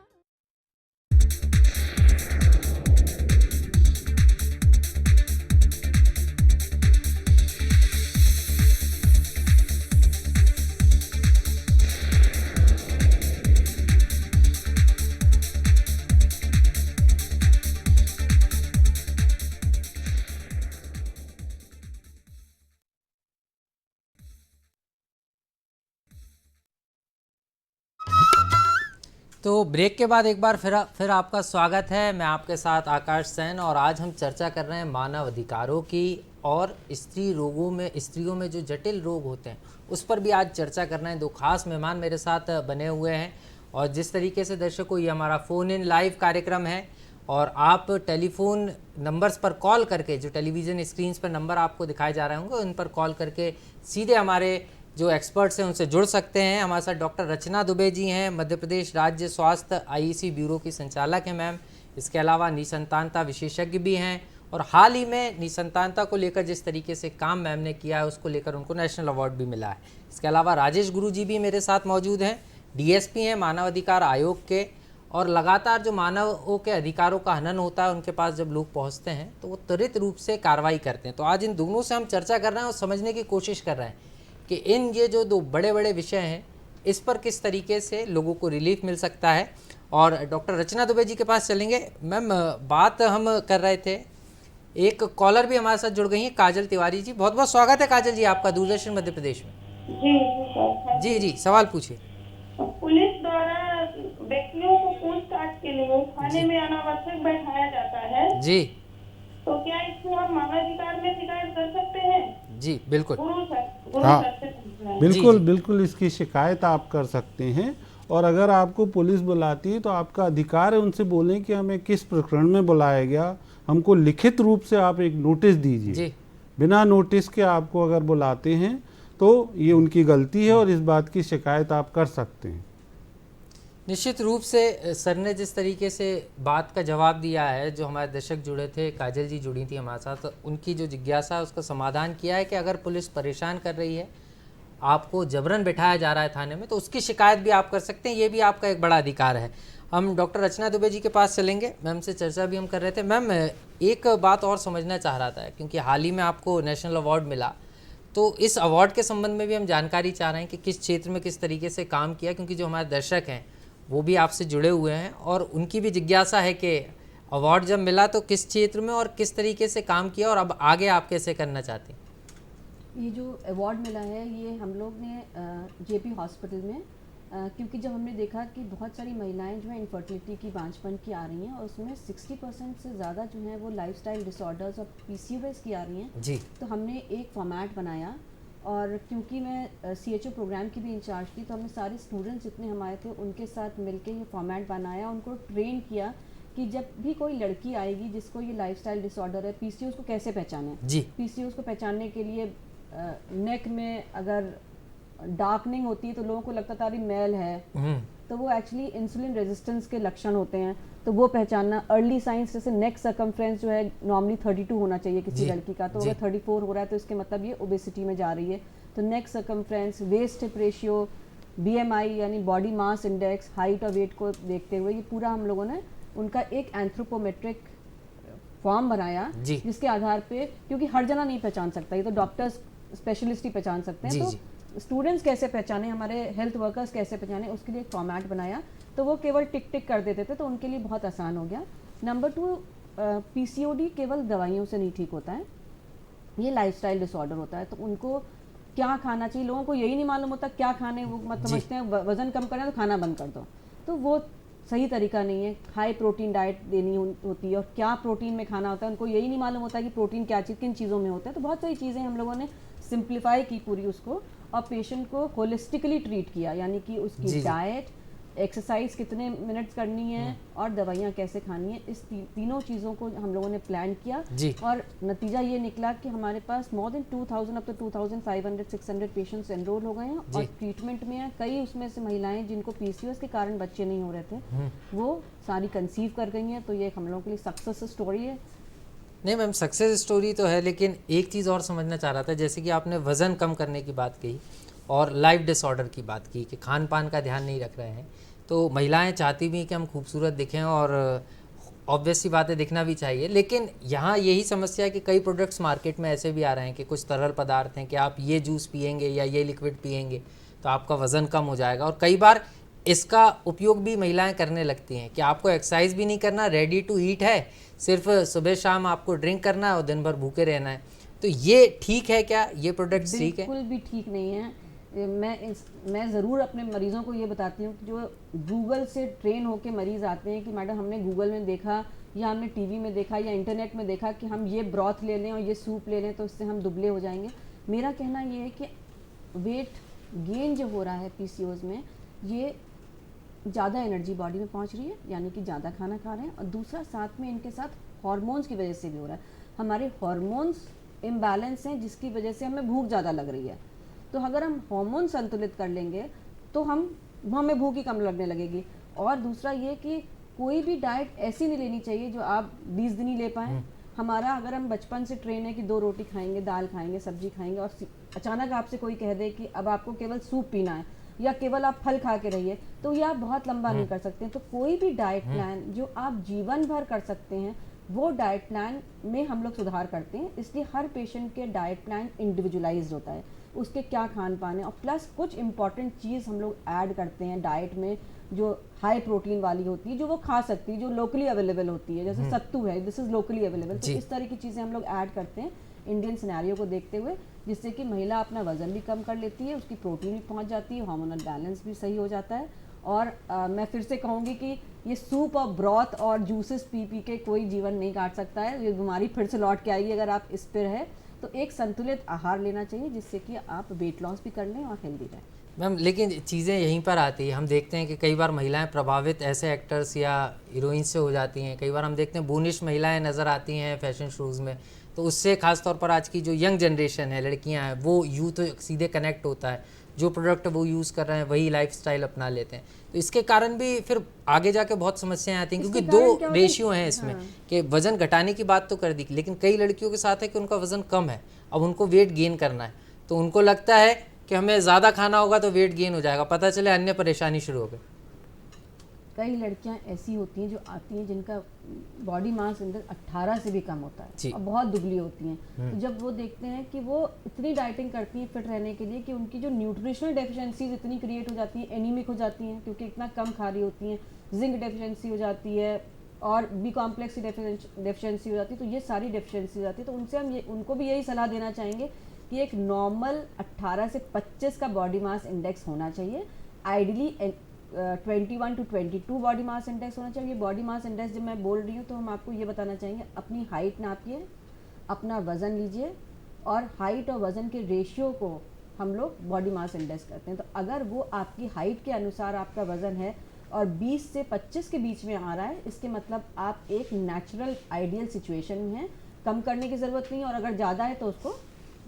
तो ब्रेक के बाद एक बार फिर आपका स्वागत है। मैं आपके साथ आकाश सैन, और आज हम चर्चा कर रहे हैं मानव अधिकारों की, और स्त्रियों में जो जटिल रोग होते हैं उस पर भी आज चर्चा कर रहे हैं। 2 खास मेहमान मेरे साथ बने हुए हैं, और जिस तरीके से दर्शकों ये हमारा फ़ोन इन लाइव कार्यक्रम है, और आप टेलीफोन नंबर्स पर कॉल करके, जो टेलीविज़न स्क्रीन पर नंबर आपको दिखाए जा रहे होंगे, उन पर कॉल करके सीधे हमारे जो एक्सपर्ट्स हैं उनसे जुड़ सकते हैं। हमारे साथ डॉक्टर रचना दुबे जी हैं, मध्य प्रदेश राज्य स्वास्थ्य आईईसी ब्यूरो की संचालक हैं मैम। इसके अलावा निसंतानता विशेषज्ञ भी हैं और हाल ही में निसंतानता को लेकर जिस तरीके से काम मैम ने किया है उसको लेकर उनको नेशनल अवार्ड भी मिला है। इसके अलावा राजेश गुरु जी भी मेरे साथ मौजूद हैं, डीएसपी हैं मानव अधिकार आयोग के, और लगातार जो मानवों के अधिकारों का हनन होता है उनके पास जब लोग पहुंचते हैं तो वो त्वरित रूप से कार्रवाई करते हैं। तो आज इन दोनों से हम चर्चा कर रहे हैं और समझने की कोशिश कर रहे हैं कि इन ये जो दो बड़े बड़े विषय हैं इस पर किस तरीके से लोगों को रिलीफ मिल सकता है। और डॉक्टर रचना दुबे जी के पास चलेंगे। मैम, बात हम कर रहे थे, एक कॉलर भी हमारे साथ जुड़ गई हैं, काजल तिवारी जी। बहुत बहुत स्वागत है काजल जी आपका दूरदर्शन मध्य प्रदेश में। जी जी, सवाल पूछिए। पुलिस द्वारा व्यक्तियों को पूछताछ के लिए थाने में अनावश्यक बैठाया जाता है जी, तो क्या इसको हम मानवाधिकार में शिकायत कर सकते हैं? जी बिल्कुल। हाँ, बिल्कुल बिल्कुल इसकी शिकायत आप कर सकते हैं। और अगर आपको पुलिस बुलाती है तो आपका अधिकार है उनसे बोलें कि हमें किस प्रकरण में बुलाया गया, हमको लिखित रूप से आप एक नोटिस दीजिए। बिना नोटिस के आपको अगर बुलाते हैं तो ये उनकी गलती है और इस बात की शिकायत आप कर सकते हैं। निश्चित रूप से सर ने जिस तरीके से बात का जवाब दिया है, जो हमारे दर्शक जुड़े थे, काजल जी जुड़ी थी हमारे साथ, तो उनकी जो जिज्ञासा है उसका समाधान किया है कि अगर पुलिस परेशान कर रही है, आपको जबरन बिठाया जा रहा है थाने में, तो उसकी शिकायत भी आप कर सकते हैं। ये भी आपका एक बड़ा अधिकार है। हम डॉक्टर रचना दुबे जी के पास चलेंगे। मैम से चर्चा भी हम कर रहे थे। मैम, एक बात और समझना चाह रहा था, क्योंकि हाल ही में आपको नेशनल अवार्ड मिला, तो इस अवार्ड के संबंध में भी हम जानकारी चाह रहे हैं कि किस क्षेत्र में किस तरीके से काम किया, क्योंकि जो हमारे दर्शक हैं वो भी आपसे जुड़े हुए हैं और उनकी भी जिज्ञासा है कि अवार्ड जब मिला तो किस क्षेत्र में और किस तरीके से काम किया और अब आगे आप कैसे करना चाहते हैं। ये जो अवार्ड मिला है ये हम लोग ने जेपी हॉस्पिटल में, क्योंकि जब हमने देखा कि बहुत सारी महिलाएं जो है इनफर्टिलिटी की, बांझपन की आ रही हैं और उसमें 60% से ज़्यादा जो है वो लाइफस्टाइल डिसऑर्डर्स और पीसीओएस की आ रही हैं जी, तो हमने एक फॉर्मेट बनाया। और क्योंकि मैं सीएचओ प्रोग्राम की भी इंचार्ज थी तो हमने सारे स्टूडेंट्स जितने हमारे थे उनके साथ मिलके ये फॉर्मेट बनाया, उनको ट्रेन किया कि जब भी कोई लड़की आएगी जिसको ये लाइफस्टाइल डिसऑर्डर है, पीसीओएस को कैसे पहचाने जी। पीसीओएस को पहचानने के लिए नेक में अगर डार्कनिंग होती है तो लोगों को लगता था अभी मेल है, तो वो एक्चुअली इंसुलिन रेजिस्टेंस के लक्षण होते हैं, तो वो पहचानना। अर्ली साइंस जैसे नेक सर्कमफ्रेंस जो है नॉर्मली 32 होना चाहिए किसी लड़की का, तो अगर 34 हो रहा है तो इसके मतलब ये ओबेसिटी में जा रही है। तो neck circumference, waist hip ratio, BMI यानी बॉडी मास इंडेक्स, हाइट और वेट को देखते हुए ये पूरा हम लोगों ने उनका एक एंथ्रोपोमेट्रिक फॉर्म बनाया, जिसके आधार पे, क्योंकि हर जना नहीं पहचान सकता, ये तो डॉक्टर्स स्पेशलिस्ट ही पहचान सकते हैं, तो स्टूडेंट्स कैसे पहचाने, हमारे हेल्थ वर्कर्स कैसे पहचाने, उसके लिए एक फॉर्मेट बनाया। तो वो केवल टिक टिक कर देते थे तो उनके लिए बहुत आसान हो गया। नंबर 2, पीसीओडी केवल दवाइयों से नहीं ठीक होता है, ये लाइफस्टाइल डिसऑर्डर होता है। तो उनको क्या खाना चाहिए, लोगों को यही नहीं मालूम होता क्या खाने, वो मत समझते हैं वजन कम करना है तो खाना बंद कर दो, तो वो सही तरीका नहीं है। हाई प्रोटीन डाइट देनी होती है और क्या प्रोटीन में खाना होता है, उनको यही नहीं मालूम होता कि प्रोटीन क्या चीज़ किन चीज़ों में होता है। तो बहुत सारी चीज़ें हम लोगों ने सिंप्लीफाई की पूरी उसको, और पेशेंट को होलिस्टिकली ट्रीट किया, यानी कि उसकी डाइट, एक्सरसाइज कितने मिनट्स करनी है और दवाइयाँ कैसे खानी है, इस तीनों चीज़ों को हम लोगों ने प्लान किया। और नतीजा ये निकला कि हमारे पास मोर देन 2000 अब तो 2500-600 पेशेंट्स एनरोल हो गए हैं और ट्रीटमेंट में हैं। कई उसमें से महिलाएं जिनको पीसीओएस के कारण बच्चे नहीं हो रहे थे वो सारी कंसीव कर गई हैं, तो ये हम लोगों के लिए सक्सेस स्टोरी है। नहीं मैम, सक्सेस स्टोरी तो है, लेकिन एक चीज़ और समझना चाह रहा था, जैसे कि आपने वज़न कम करने की बात कही और लाइफ डिसऑर्डर की बात की कि खान पान का ध्यान नहीं रख रहे हैं, तो महिलाएं चाहती भी कि हम खूबसूरत दिखें और ऑब्वियस सी बातें दिखना भी चाहिए, लेकिन यहाँ यही समस्या है कि कई प्रोडक्ट्स मार्केट में ऐसे भी आ रहे हैं कि कुछ तरल पदार्थ हैं कि आप ये जूस पिएंगे या ये लिक्विड पिएंगे तो आपका वज़न कम हो जाएगा। और कई बार इसका उपयोग भी महिलाएं करने लगती हैं कि आपको एक्सरसाइज भी नहीं करना, रेडी टू ईट है, सिर्फ सुबह शाम आपको ड्रिंक करना है और दिन भर भूखे रहना है। तो ये ठीक है क्या, ये प्रोडक्ट्स ठीक है? बिल्कुल भी ठीक नहीं है। मैं ज़रूर अपने मरीज़ों को ये बताती हूँ कि जो गूगल से ट्रेन होके मरीज़ आते हैं कि मैडम हमने गूगल में देखा या हमने टीवी में देखा या इंटरनेट में देखा कि हम ये ब्रॉथ ले लें और ये सूप ले लें तो इससे हम दुबले हो जाएंगे। मेरा कहना ये है कि वेट गेन जो हो रहा है पीसीओएस में, ये ज़्यादा एनर्जी बॉडी में पहुंच रही है, यानी कि ज़्यादा खाना खा रहे हैं, और दूसरा साथ में इनके साथ हार्मोन्स की वजह से भी हो रहा है। हमारे हार्मोन्स इम्बैलेंस हैं जिसकी वजह से हमें भूख ज़्यादा लग रही है। तो अगर हम हार्मोन संतुलित कर लेंगे तो हमें भूख ही कम लगने लगेगी। और दूसरा ये कि कोई भी डाइट ऐसी नहीं लेनी चाहिए जो आप 20 दिन ही ले पाएँ। हमारा अगर हम बचपन से ट्रेन है कि 2 रोटी खाएंगे, दाल खाएंगे, सब्जी खाएंगे, और अचानक आपसे कोई कह दे कि अब आपको केवल सूप पीना है या केवल आप फल खा के रहिए, तो ये आप बहुत लंबा नहीं कर सकते। तो कोई भी डाइट प्लान जो आप जीवन भर कर सकते हैं वो डाइट प्लान में हम लोग सुधार करते हैं। इसलिए हर पेशेंट के डाइट प्लान इंडिविजुअलाइज्ड होता है, उसके क्या खान पान है, और प्लस कुछ इंपॉर्टेंट चीज़ हम लोग ऐड करते हैं डाइट में जो हाई प्रोटीन वाली होती है, जो वो खा सकती है, जो लोकली अवेलेबल होती है, जैसे सत्तू है, दिस इज लोकली अवेलेबल। तो इस तरह की चीज़ें हम लोग ऐड करते हैं इंडियन सिनेरियो को देखते हुए, जिससे कि महिला अपना वजन भी कम कर लेती है, उसकी प्रोटीन भी पहुंच जाती है, हार्मोनल बैलेंस भी सही हो जाता है। और मैं फिर से कहूँगी कि ये सूप और ब्रॉथ और जूसेस पी के कोई जीवन नहीं काट सकता है। ये बीमारी फिर से लौट के आएगी अगर आप इस पर है। तो एक संतुलित आहार लेना चाहिए जिससे कि आप वेट लॉस भी कर लें और हेल्दी रहें। मैम, लेकिन चीज़ें यहीं पर आती है, हम देखते हैं कि कई बार महिलाएं प्रभावित ऐसे एक्टर्स या हीरोइन से हो जाती हैं। कई बार हम देखते हैं बूनिश महिलाएं नज़र आती हैं फैशन शोज़ में, तो उससे खास तौर पर आज की जो यंग जनरेशन है, लड़कियां हैं, वो यूथ सीधे कनेक्ट होता है। जो प्रोडक्ट वो यूज़ कर रहे हैं वही लाइफस्टाइल अपना लेते हैं। तो इसके कारण भी फिर आगे जाके बहुत समस्याएं आती हैं, क्योंकि 2 रेशियो हैं इसमें कि वज़न घटाने की बात तो कर दी, लेकिन कई लड़कियों के साथ है कि उनका वज़न कम है, अब उनको वेट गेन करना है, तो उनको लगता है कि हमें ज़्यादा खाना होगा तो वेट गेन हो जाएगा, पता चले अन्य परेशानी शुरू हो गई। कई लड़कियां ऐसी होती हैं जो आती हैं जिनका बॉडी मास इंडेक्स 18 से भी कम होता है और बहुत दुबली होती हैं। तो जब वो देखते हैं कि वो इतनी डाइटिंग करती हैं फिट रहने के लिए कि उनकी जो न्यूट्रिशनल डेफिशिएंसीज इतनी क्रिएट हो जाती हैं, एनीमिक हो जाती हैं क्योंकि इतना कम खा रही होती हैं, जिंक डेफिशिएंसी हो जाती है और बी कॉम्प्लेक्स की डेफिशिएंसी हो जाती है। तो ये सारी डेफिशिएंसी हो जाती है। तो उनसे हम उनको भी यही सलाह देना चाहेंगे कि एक नॉर्मल 18 से 25 का बॉडी मास इंडेक्स होना चाहिए। Ideally 21 to 22 body mass index होना चाहिए। बॉडी मास इंडेक्स जब मैं बोल रही हूँ तो हम आपको ये बताना चाहेंगे, अपनी हाइट नापिए, अपना वज़न लीजिए और हाइट और वज़न के रेशियो को हम लोग बॉडी मास इंडेक्स करते हैं। तो अगर वो आपकी हाइट के अनुसार आपका वज़न है और 20 से 25 के बीच में आ रहा है, इसके मतलब आप एक नेचुरल आइडियल सिचुएशन में हैं, कम करने की ज़रूरत नहीं है। और अगर ज़्यादा है तो उसको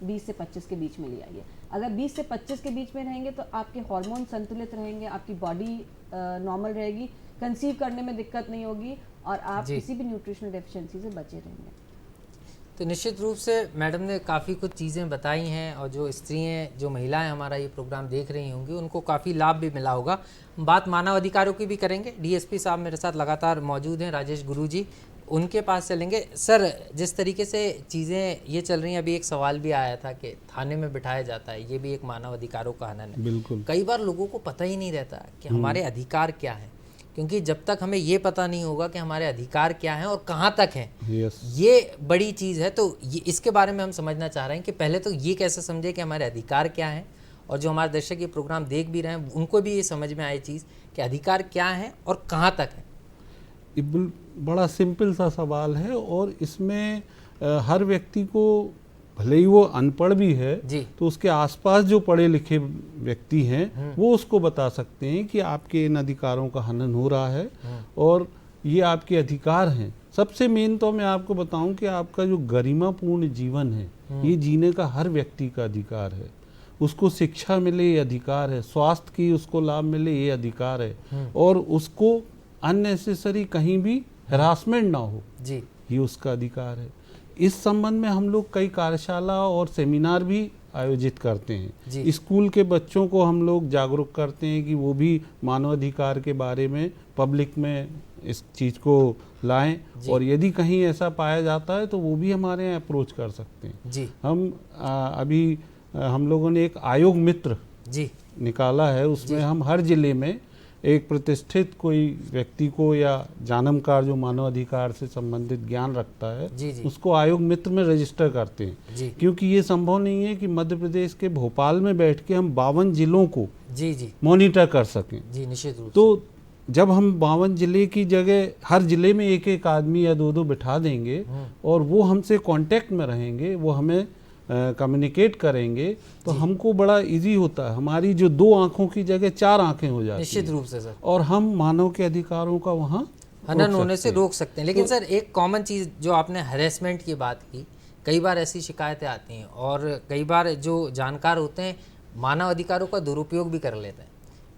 20 से 25 के बीच में ले आइए। अगर 20 से 25 के बीच में रहेंगे तो आपके हार्मोन संतुलित रहेंगे, आपकी बॉडी नॉर्मल रहेगी, कंसीव करने में दिक्कत नहीं होगी और आप किसी भी न्यूट्रिशनल डेफिशिएंसी से बचे रहेंगे। तो निश्चित रूप से मैडम ने काफ़ी कुछ चीज़ें बताई हैं और जो स्त्रियाँ, जो महिलाएं हमारा ये प्रोग्राम देख रही होंगी उनको काफ़ी लाभ भी मिला होगा। बात मानव अधिकारों की भी करेंगे। डीएसपी साहब मेरे साथ लगातार मौजूद हैं, राजेश गुरुजी, उनके पास चलेंगे। सर, जिस तरीके से चीज़ें ये चल रही हैं, अभी एक सवाल भी आया था कि थाने में बिठाया जाता है, ये भी एक मानव अधिकारों का हनन है। बिल्कुल। कई बार लोगों को पता ही नहीं रहता कि हमारे अधिकार क्या है, क्योंकि जब तक हमें ये पता नहीं होगा कि हमारे अधिकार क्या हैं और कहाँ तक हैं, ये बड़ी चीज़ है। तो ये इसके बारे में हम समझना चाह रहे हैं कि पहले तो ये कैसे समझे कि हमारे अधिकार क्या हैं, और जो हमारे दर्शक ये प्रोग्राम देख भी रहे हैं उनको भी ये समझ में आए चीज़ कि अधिकार क्या है और कहाँ तक है। ये बड़ा सिंपल सा सवाल है और इसमें हर व्यक्ति को, भले ही वो अनपढ़ भी है तो उसके आसपास जो पढ़े लिखे व्यक्ति हैं वो उसको बता सकते हैं कि आपके इन अधिकारों का हनन हो रहा है और ये आपके अधिकार हैं। सबसे मेन तो मैं आपको बताऊं कि आपका जो गरिमापूर्ण जीवन है ये जीने का हर व्यक्ति का अधिकार है। उसको शिक्षा मिले ये अधिकार है, स्वास्थ्य की उसको लाभ मिले ये अधिकार है, और उसको अननेसेसरी कहीं भी हरासमेंट ना हो जी, ये उसका अधिकार है। इस संबंध में हम लोग कई कार्यशाला और सेमिनार भी आयोजित करते हैं। स्कूल के बच्चों को हम लोग जागरूक करते हैं कि वो भी मानवाधिकार के बारे में पब्लिक में इस चीज़ को लाएं, और यदि कहीं ऐसा पाया जाता है तो वो भी हमारे यहाँ अप्रोच कर सकते हैं जी। हम अभी हम लोगों ने एक आयोग मित्र जी निकाला है, उसमें हम हर जिले में एक प्रतिष्ठित कोई व्यक्ति को या जानकार जो मानवाधिकार से संबंधित ज्ञान रखता है उसको आयोग मित्र में रजिस्टर करते हैं, क्योंकि ये संभव नहीं है कि मध्य प्रदेश के भोपाल में बैठ के हम 52 जिलों को मॉनिटर कर सकें जी। निश्चित रूप तो जब हम 52 जिले की जगह हर जिले में एक एक आदमी या 2-2 बिठा देंगे और वो हमसे कांटेक्ट में रहेंगे, वो हमें कम्युनिकेट करेंगे तो हमको बड़ा इजी होता है। हमारी जो 2 आंखों की जगह 4 आंखें हो जाती हैं निश्चित रूप से सर, और हम मानव के अधिकारों का वहाँ हनन होने से रोक सकते हैं। लेकिन सर एक कॉमन चीज़ जो आपने हरेसमेंट की बात की, कई बार ऐसी शिकायतें आती हैं और कई बार जो जानकार होते हैं मानव अधिकारों का दुरुपयोग भी कर लेते हैं।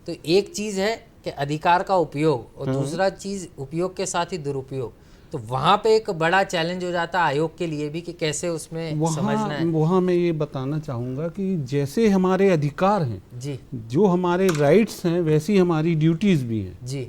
तो एक चीज़ है कि अधिकार का उपयोग और दूसरा चीज़ उपयोग के साथ ही दुरुपयोग। तो वहाँ पे एक बड़ा चैलेंज हो जाता है आयोग के लिए भी कि कैसे उसमें समझना है। वहाँ मैं ये बताना चाहूँगा कि जैसे हमारे अधिकार हैं जी, जो हमारे राइट्स हैं वैसी हमारी ड्यूटीज़ भी हैं। जी,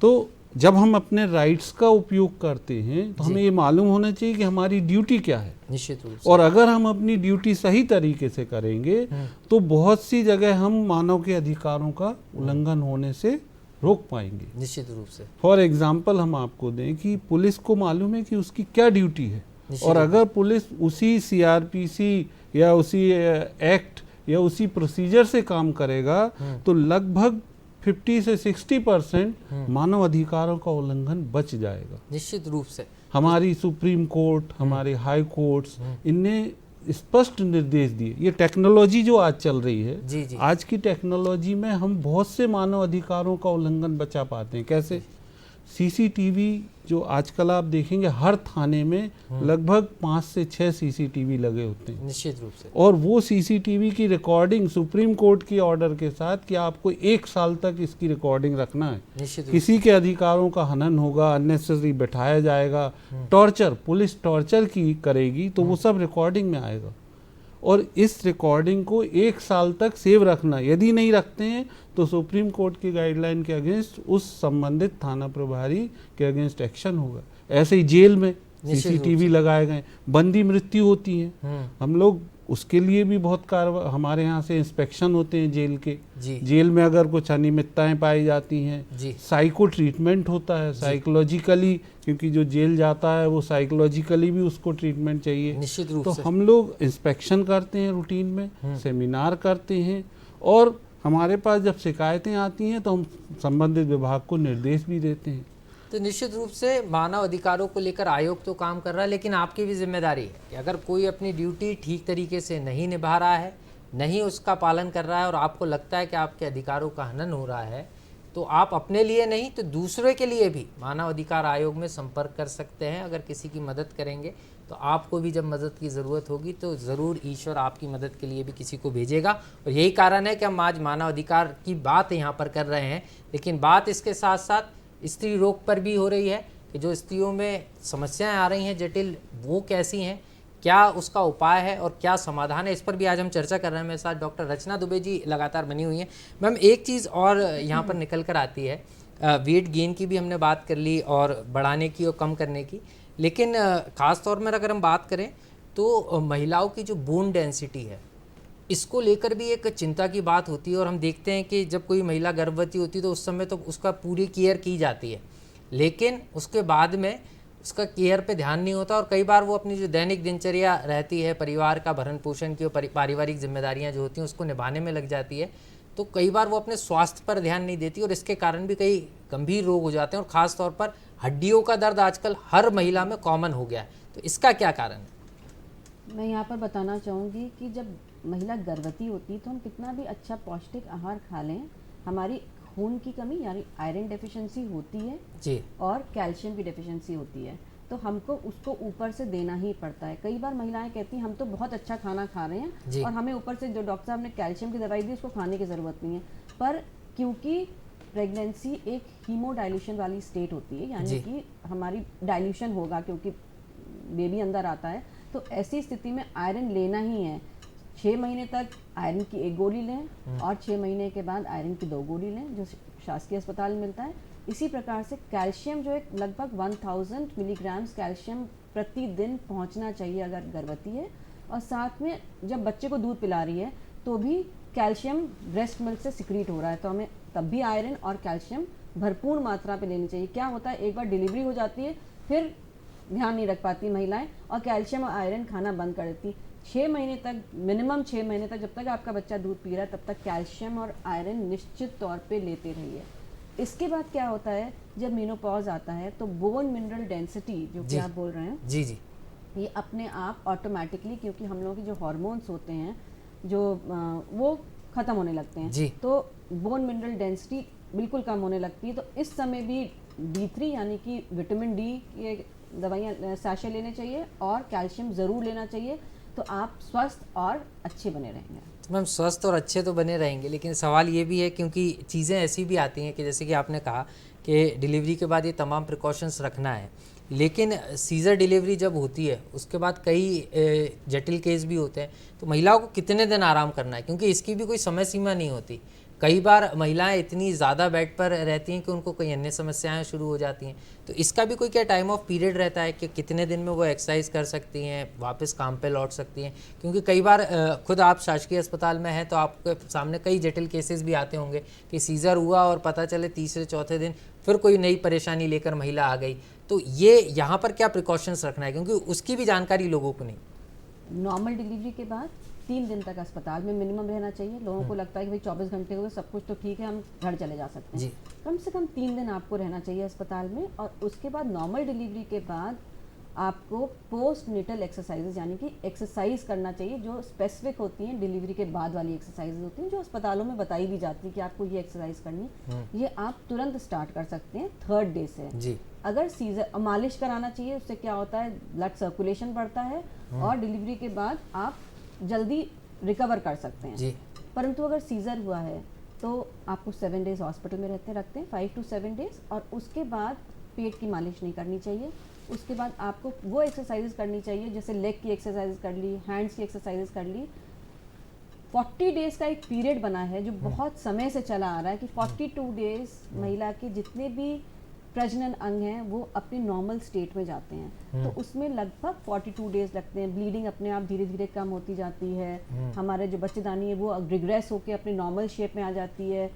तो जब हम अपने राइट्स का उपयोग करते हैं तो हमें ये मालूम होना चाहिए कि हमारी ड्यूटी क्या है। निश्चित रूप से। और अगर हम अपनी ड्यूटी सही तरीके से करेंगे तो बहुत सी जगह हम मानव के अधिकारों का उल्लंघन होने से रोक पाएंगे। निश्चित रूप से। फॉर एग्जाम्पल हम आपको दें कि पुलिस को मालूम है कि उसकी क्या ड्यूटी है, और अगर पुलिस उसी सीआरपीसी या उसी एक्ट या उसी प्रोसीजर से काम करेगा तो लगभग 50 से 60% मानव अधिकारों का उल्लंघन बच जाएगा। निश्चित रूप से। हमारी सुप्रीम कोर्ट, हमारे हाई कोर्ट्स, इनने स्पष्ट निर्देश दिए। ये टेक्नोलॉजी जो आज चल रही है, जी, जी। आज की टेक्नोलॉजी में हम बहुत से मानव अधिकारों का उल्लंघन बचा पाते हैं। कैसे? सीसीटीवी जो आजकल आप देखेंगे हर थाने में लगभग 5 से 6 सीसीटीवी लगे होते हैं। निश्चित रूप से। और वो सीसीटीवी की रिकॉर्डिंग सुप्रीम कोर्ट की ऑर्डर के साथ कि आपको 1 साल तक इसकी रिकॉर्डिंग रखना है। निश्चित किसी के अधिकारों का हनन होगा, अननेसेसरी बैठाया जाएगा, टॉर्चर, पुलिस टॉर्चर की करेगी तो वो सब रिकॉर्डिंग में आएगा। और इस रिकॉर्डिंग को 1 साल तक सेव रखना, यदि नहीं रखते हैं तो सुप्रीम कोर्ट की गाइडलाइन के अगेंस्ट उस संबंधित थाना प्रभारी के अगेंस्ट एक्शन होगा। ऐसे ही जेल में सीसीटीवी लगाए गए, बंदी मृत्यु होती है, हम लोग उसके लिए भी बहुत कार्रवाई, हमारे यहाँ से इंस्पेक्शन होते हैं जेल के। जेल में अगर कुछ अनियमितताएं पाई जाती हैं, साइको ट्रीटमेंट होता है, साइकोलॉजिकली, क्योंकि जो जेल जाता है वो साइकोलॉजिकली भी उसको ट्रीटमेंट चाहिए। निश्चित रूप तो से। हम लोग इंस्पेक्शन करते हैं रूटीन में, सेमिनार करते हैं, और हमारे पास जब शिकायतें आती हैं तो हम संबंधित विभाग को निर्देश भी देते हैं। तो निश्चित रूप से मानव अधिकारों को लेकर आयोग तो काम कर रहा है, लेकिन आपकी भी जिम्मेदारी है कि अगर कोई अपनी ड्यूटी ठीक तरीके से नहीं निभा रहा है, नहीं उसका पालन कर रहा है और आपको लगता है कि आपके अधिकारों का हनन हो रहा है, तो आप अपने लिए नहीं तो दूसरे के लिए भी मानव अधिकार आयोग में संपर्क कर सकते हैं। अगर किसी की मदद करेंगे तो आपको भी जब मदद की ज़रूरत होगी तो ज़रूर ईश्वर आपकी मदद के लिए भी किसी को भेजेगा। और यही कारण है कि हम आज मानव अधिकार की बात यहाँ पर कर रहे हैं, लेकिन बात इसके साथ साथ स्त्री रोग पर भी हो रही है कि जो स्त्रियों में समस्याएं आ रही हैं जटिल, वो कैसी हैं, क्या उसका उपाय है और क्या समाधान है, इस पर भी आज हम चर्चा कर रहे हैं। मेरे साथ डॉक्टर रचना दुबे जी लगातार बनी हुई हैं। मैम, एक चीज़ और यहाँ पर निकल कर आती है, वेट गेन की भी हमने बात कर ली और बढ़ाने की और कम करने की, लेकिन ख़ास तौर में अगर हम बात करें तो महिलाओं की जो बोन डेंसिटी है, इसको लेकर भी एक चिंता की बात होती है। और हम देखते हैं कि जब कोई महिला गर्भवती होती है तो उस समय तो उसका पूरी केयर की जाती है, लेकिन उसके बाद में उसका केयर पे ध्यान नहीं होता और कई बार वो अपनी जो दैनिक दिनचर्या रहती है, परिवार का भरण पोषण की और पारिवारिक जिम्मेदारियां जो होती हैं उसको निभाने में लग जाती है, तो कई बार वो अपने स्वास्थ्य पर ध्यान नहीं देती और इसके कारण भी कई गंभीर रोग हो जाते हैं। और ख़ास तौर पर हड्डियों का दर्द आजकल हर महिला में कॉमन हो गया है, तो इसका क्या कारण है? मैं यहाँ पर बताना चाहूँगी कि जब महिला गर्भवती होती है तो हम कितना भी अच्छा पौष्टिक आहार खा लें, हमारी खून की कमी यानी आयरन डेफिशिएंसी होती है जी, और कैल्शियम की डेफिशिएंसी होती है, तो हमको उसको ऊपर से देना ही पड़ता है। कई बार महिलाएं कहती हैं हम तो बहुत अच्छा खाना खा रहे हैं और हमें ऊपर से जो डॉक्टर साहब ने कैल्शियम की दवाई दी उसको खाने की ज़रूरत नहीं है, पर क्योंकि प्रेगनेंसी एक हीमोडाइल्यूशन वाली स्टेट होती है, यानी कि हमारी डाइल्यूशन होगा क्योंकि बेबी अंदर आता है, तो ऐसी स्थिति में आयरन लेना ही है। 6 महीने तक आयरन की 1 गोली लें और 6 महीने के बाद आयरन की 2 गोली लें, जो शासकीय अस्पताल में मिलता है। इसी प्रकार से कैल्शियम जो है लगभग 1000 मिलीग्राम कैल्शियम प्रतिदिन पहुंचना चाहिए अगर गर्भवती है, और साथ में जब बच्चे को दूध पिला रही है तो भी कैल्शियम ब्रेस्ट मिल्क से सिक्रीट हो रहा है, तो हमें तब भी आयरन और कैल्शियम भरपूर मात्रा पे लेनी चाहिए। क्या होता है, एक बार डिलीवरी हो जाती है फिर ध्यान नहीं रख पाती महिलाएं और कैल्शियम और आयरन खाना बंद कर देती। 6 महीने तक, मिनिमम 6 महीने तक, जब तक आपका बच्चा दूध पी रहा है तब तक कैल्शियम और आयरन निश्चित तौर पे लेते रहिए। इसके बाद क्या होता है, जब मेनोपॉज आता है तो बोन मिनरल डेंसिटी जो कि आप बोल रहे हैं, जी जी, ये अपने आप ऑटोमेटिकली, क्योंकि हम लोगों के जो हार्मोन्स होते हैं जो वो ख़त्म होने लगते हैं जी। तो बोन मिनरल डेंसिटी बिल्कुल कम होने लगती है। तो इस समय भी D3 यानी कि विटामिन डी ये दवाइयाँ सैशे लेने चाहिए और कैल्शियम ज़रूर लेना चाहिए, तो आप स्वस्थ और अच्छे बने रहेंगे। तो मैम स्वस्थ और अच्छे तो बने रहेंगे, लेकिन सवाल ये भी है क्योंकि चीज़ें ऐसी भी आती हैं कि जैसे कि आपने कहा कि डिलीवरी के बाद ये तमाम प्रिकॉशंस रखना है, लेकिन सीज़र डिलीवरी जब होती है उसके बाद कई जटिल केस भी होते हैं, तो महिलाओं को कितने दिन आराम करना है, क्योंकि इसकी भी कोई समय सीमा नहीं होती। कई बार महिलाएं इतनी ज़्यादा बेड पर रहती हैं कि उनको कई अन्य समस्याएं शुरू हो जाती हैं, तो इसका भी कोई क्या टाइम ऑफ पीरियड रहता है कि कितने दिन में वो एक्सरसाइज कर सकती हैं, वापस काम पे लौट सकती हैं? क्योंकि कई बार खुद आप शासकीय अस्पताल में हैं तो आपके सामने कई जटिल केसेस भी आते होंगे कि सीज़र हुआ और पता चले तीसरे चौथे दिन फिर कोई नई परेशानी लेकर महिला आ गई, तो ये यहाँ पर क्या प्रिकॉशंस रखना है, क्योंकि उसकी भी जानकारी लोगों को नहीं। नॉर्मल डिलीवरी के बाद 3 दिन तक अस्पताल में मिनिमम रहना चाहिए। लोगों को लगता है कि भाई 24 घंटे हो गए, सब कुछ तो ठीक है, हम घर चले जा सकते हैं। कम से कम 3 दिन आपको रहना चाहिए अस्पताल में। और उसके बाद नॉर्मल डिलीवरी के बाद आपको पोस्ट नेटल एक्सरसाइजेज यानी कि एक्सरसाइज करना चाहिए जो स्पेसिफिक होती हैं, डिलीवरी के बाद वाली एक्सरसाइजेज होती हैं जो अस्पतालों में बताई भी जाती है कि आपको ये एक्सरसाइज करनी है। ये आप तुरंत स्टार्ट कर सकते हैं 3rd डे से। जी। अगर सीजर मालिश कराना चाहिए, उससे क्या होता है ब्लड सर्कुलेशन बढ़ता है और डिलीवरी के बाद आप जल्दी रिकवर कर सकते हैं। जी। परंतु अगर सीजर हुआ है तो आपको 7 डेज हॉस्पिटल में रखते हैं 5 to 7 डेज, और उसके बाद पेट की मालिश नहीं करनी चाहिए। उसके बाद आपको वो एक्सरसाइजेज करनी चाहिए जैसे लेग की एक्सरसाइजेज कर ली, हैंड्स की एक्सरसाइजेज कर ली। 40 डेज का एक पीरियड बना है जो बहुत समय से चला आ रहा है कि 42 डेज महिला के जितने भी प्रजनन अंग हैं वो अपने नॉर्मल स्टेट में जाते हैं। तो उसमें लगभग 42 डेज लगते हैं। ब्लीडिंग अपने आप धीरे धीरे कम होती जाती है। हमारे जो बच्चेदानी है वो रिग्रेस होकर अपने नॉर्मल शेप में आ जाती है।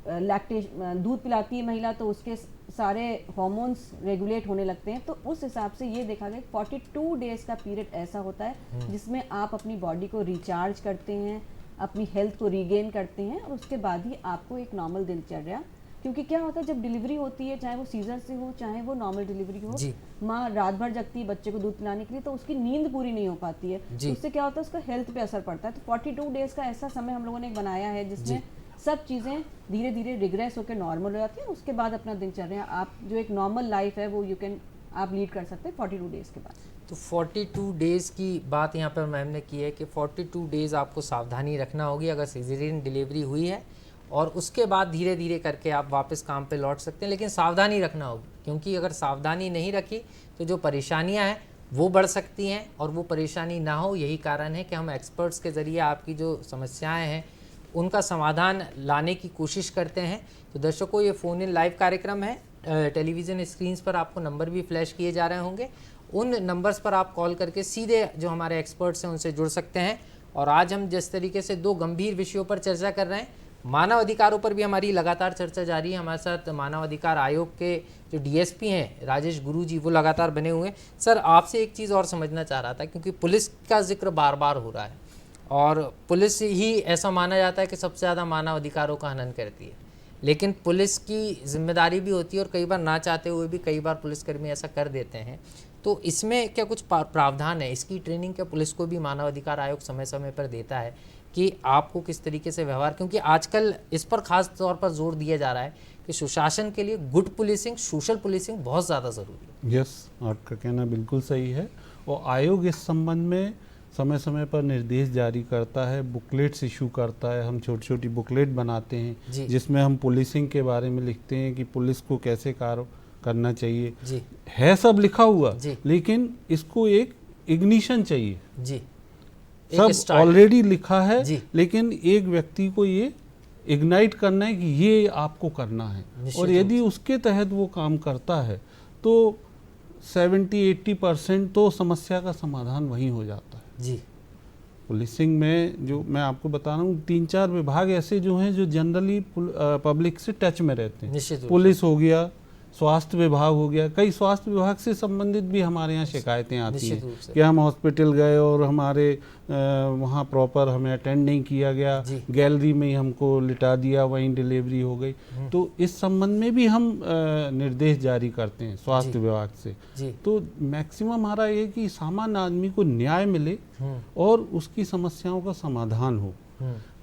लैक्टेशन दूध पिलाती है महिला तो उसके सारे हार्मोन्स रेगुलेट होने लगते हैं। तो उस हिसाब से ये देखा गया 42 डेज का पीरियड ऐसा होता है जिसमें आप अपनी बॉडी को रिचार्ज करते हैं, अपनी हेल्थ को रीगेन करते हैं, और उसके बाद ही आपको एक नॉर्मल दिनचर्या। क्योंकि क्या होता है जब डिलीवरी होती है, चाहे वो सीजर से हो चाहे वो नॉर्मल डिलीवरी हो, माँ रात भर जगती है बच्चे को दूध पिलाने के लिए, तो उसकी नींद पूरी नहीं हो पाती है। उससे क्या होता है उसका हेल्थ पे असर पड़ता है। तो 42 डेज का ऐसा समय हम लोगों ने बनाया है जिसमें सब चीज़ें धीरे धीरे रिग्रेस होकर नॉर्मल हो जाती हैं। उसके बाद अपना दिनचर्या आप जो एक नॉर्मल लाइफ है वो आप लीड कर सकते हैं 42 डेज के बाद। तो 42 डेज़ की बात यहाँ पर मैम ने की है कि 42 डेज़ आपको सावधानी रखना होगी अगर सिजेरियन डिलीवरी हुई है, और उसके बाद धीरे धीरे करके आप वापस काम पे लौट सकते हैं, लेकिन सावधानी रखना होगी, क्योंकि अगर सावधानी नहीं रखी तो जो परेशानियां हैं वो बढ़ सकती हैं, और वो परेशानी ना हो यही कारण है कि हम एक्सपर्ट्स के ज़रिए आपकी जो समस्याएं हैं उनका समाधान लाने की कोशिश करते हैं। तो दर्शकों, ये फ़ोन इन लाइव कार्यक्रम है, टेलीविज़न स्क्रीन्स पर आपको नंबर भी फ्लैश किए जा रहे होंगे, उन नंबर्स पर आप कॉल करके सीधे जो हमारे एक्सपर्ट्स हैं उनसे जुड़ सकते हैं। और आज हम जिस तरीके से 2 गंभीर विषयों पर चर्चा कर रहे हैं, मानव अधिकारों पर भी हमारी लगातार चर्चा जारी है। हमारे साथ मानव अधिकार आयोग के जो डीएसपी हैं राजेश गुरुजी, वो लगातार बने हुए हैं। सर, आपसे एक चीज़ और समझना चाह रहा था, क्योंकि पुलिस का जिक्र बार बार हो रहा है और पुलिस ही ऐसा माना जाता है कि सबसे ज़्यादा मानव अधिकारों का हनन करती है, लेकिन पुलिस की जिम्मेदारी भी होती है और कई बार ना चाहते हुए भी कई बार पुलिसकर्मी ऐसा कर देते हैं। तो इसमें क्या कुछ प्रावधान है, इसकी ट्रेनिंग क्या पुलिस को भी मानव अधिकार आयोग समय समय पर देता है कि आपको किस तरीके से व्यवहार, क्योंकि आजकल इस पर खास तौर पर जोर दिया जा रहा है कि सुशासन के लिए गुड पुलिसिंग, सोशल पुलिसिंग बहुत ज़्यादा ज़रूरी है। यस, आपका कहना बिल्कुल सही है, और आयोग इस संबंध में समय समय पर निर्देश जारी करता है, बुकलेट्स इशू करता है। हम छोटी छोटी बुकलेट बनाते हैं जिसमें हम पुलिसिंग के बारे में लिखते हैं कि पुलिस को कैसे कार्य करना चाहिए। है सब लिखा हुआ, लेकिन इसको एक इग्निशन चाहिए। सब ऑलरेडी लिखा है, लेकिन एक व्यक्ति को ये इग्नाइट करना है कि ये आपको करना है, और यदि उसके तहत वो काम करता है तो 70-80% तो समस्या का समाधान वहीं हो जाता है। पुलिसिंग में जो मैं आपको बता रहा हूँ 3-4 विभाग ऐसे जो हैं जो जनरली पब्लिक से टच में रहते हैं। पुलिस हो गया, स्वास्थ्य विभाग हो गया, कई स्वास्थ्य विभाग से संबंधित भी हमारे यहाँ शिकायतें आती निश्चित हैं रूप से। कि हम हॉस्पिटल गए और हमारे वहाँ प्रॉपर हमें अटेंड नहीं किया गया, गैलरी में ही हमको लिटा दिया, वहीं डिलीवरी हो गई। तो इस संबंध में भी हम निर्देश जारी करते हैं स्वास्थ्य विभाग से। तो मैक्सिमम हमारा ये कि सामान्य आदमी को न्याय मिले और उसकी समस्याओं का समाधान हो।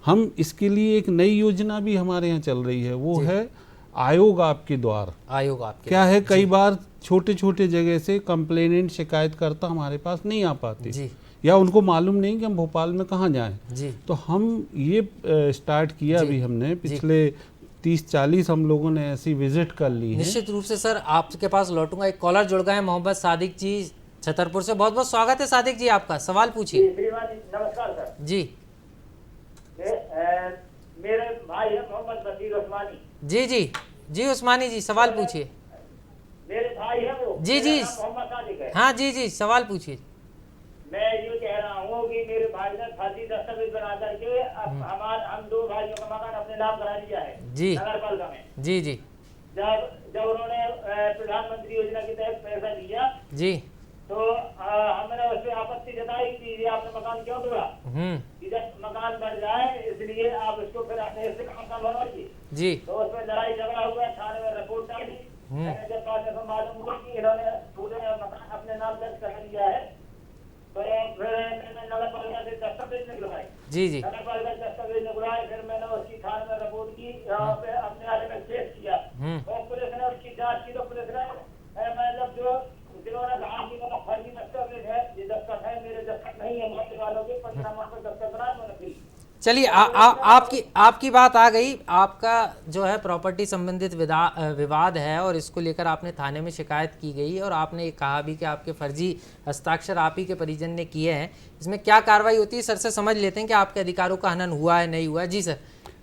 हम इसके लिए एक नई योजना भी हमारे यहाँ चल रही है, वो है आयोग आपके द्वार। आयोग आपके क्या है, कई बार छोटे छोटे जगह से कंप्लेनेंट शिकायतकर्ता हमारे पास नहीं आ पाते या उनको मालूम नहीं कि हम भोपाल में कहाँ जाएं। तो हम ये स्टार्ट किया अभी हमने, पिछले 30-40 हम लोगों ने ऐसी विजिट कर ली है। निश्चित रूप से सर, आपके पास लौटूंगा। एक कॉलर जुड़ गए हैं, मोहम्मद सादिक जी छतरपुर से। बहुत बहुत स्वागत है सादिक जी आपका, सवाल पूछिए। नमस्कार सर जी। मेरे भाई है मोहम्मद बशीर उस्मानी। जी जी जी उस्मानी जी, सवाल पूछिए। मेरे भाई है वो, जी जी मोहम्मद सादिक है। हाँ जी जी, सवाल पूछिए। मैं ये कह रहा हूँ कि मेरे भाई ने फर्जी दस्तावेज बना करके हम 2 भाइयों का मकान अपने नाम करा लिया है जी नगर पालिका में। जी जी जब उन्होंने प्रधानमंत्री योजना के तहत पैसा दिया जी, तो हमने उस पर आपत्ति जताई कि ये आपने मकान क्यों तोड़ा। इधर मकान बन जाए इसलिए आप इसको फिर अपने हिस्से का मकान बनवाइए जी। तो उसमें लड़ाई झगड़ा हुआ, थाने में रिपोर्ट डाली। मैंने जब बाद में मालूम हुआ कि इन्होंने पूरे मकान अपने नाम दर्ज कर लिया है, तो फिर मैंने नगर पालिका से दस्तावेज निकलवाए। जी जी नगर पालिका दस्तावेज निकलवाए, फिर मैंने उसकी थाने में रिपोर्ट की, यहाँ पे अपने आने में केस किया और पुलिस ने उसकी जांच की। तो पुलिस ने मतलब जो जिन्होंने कहा कि मेरा फर्जी दस्तावेज है, ये दस्तखत है, मेरे दस्तखत नहीं है, मोहल्ले वालों के पंचनामा पर दस्तखत बनाए मैंने फिर। चलिए, आपकी बात आ गई। आपका जो है प्रॉपर्टी संबंधित विवाद है और इसको लेकर आपने थाने में शिकायत की गई और आपने ये कहा भी कि आपके फर्जी हस्ताक्षर आप ही के परिजन ने किए हैं। इसमें क्या कार्रवाई होती है सर से समझ लेते हैं कि आपके अधिकारों का हनन हुआ है नहीं हुआ है। जी सर।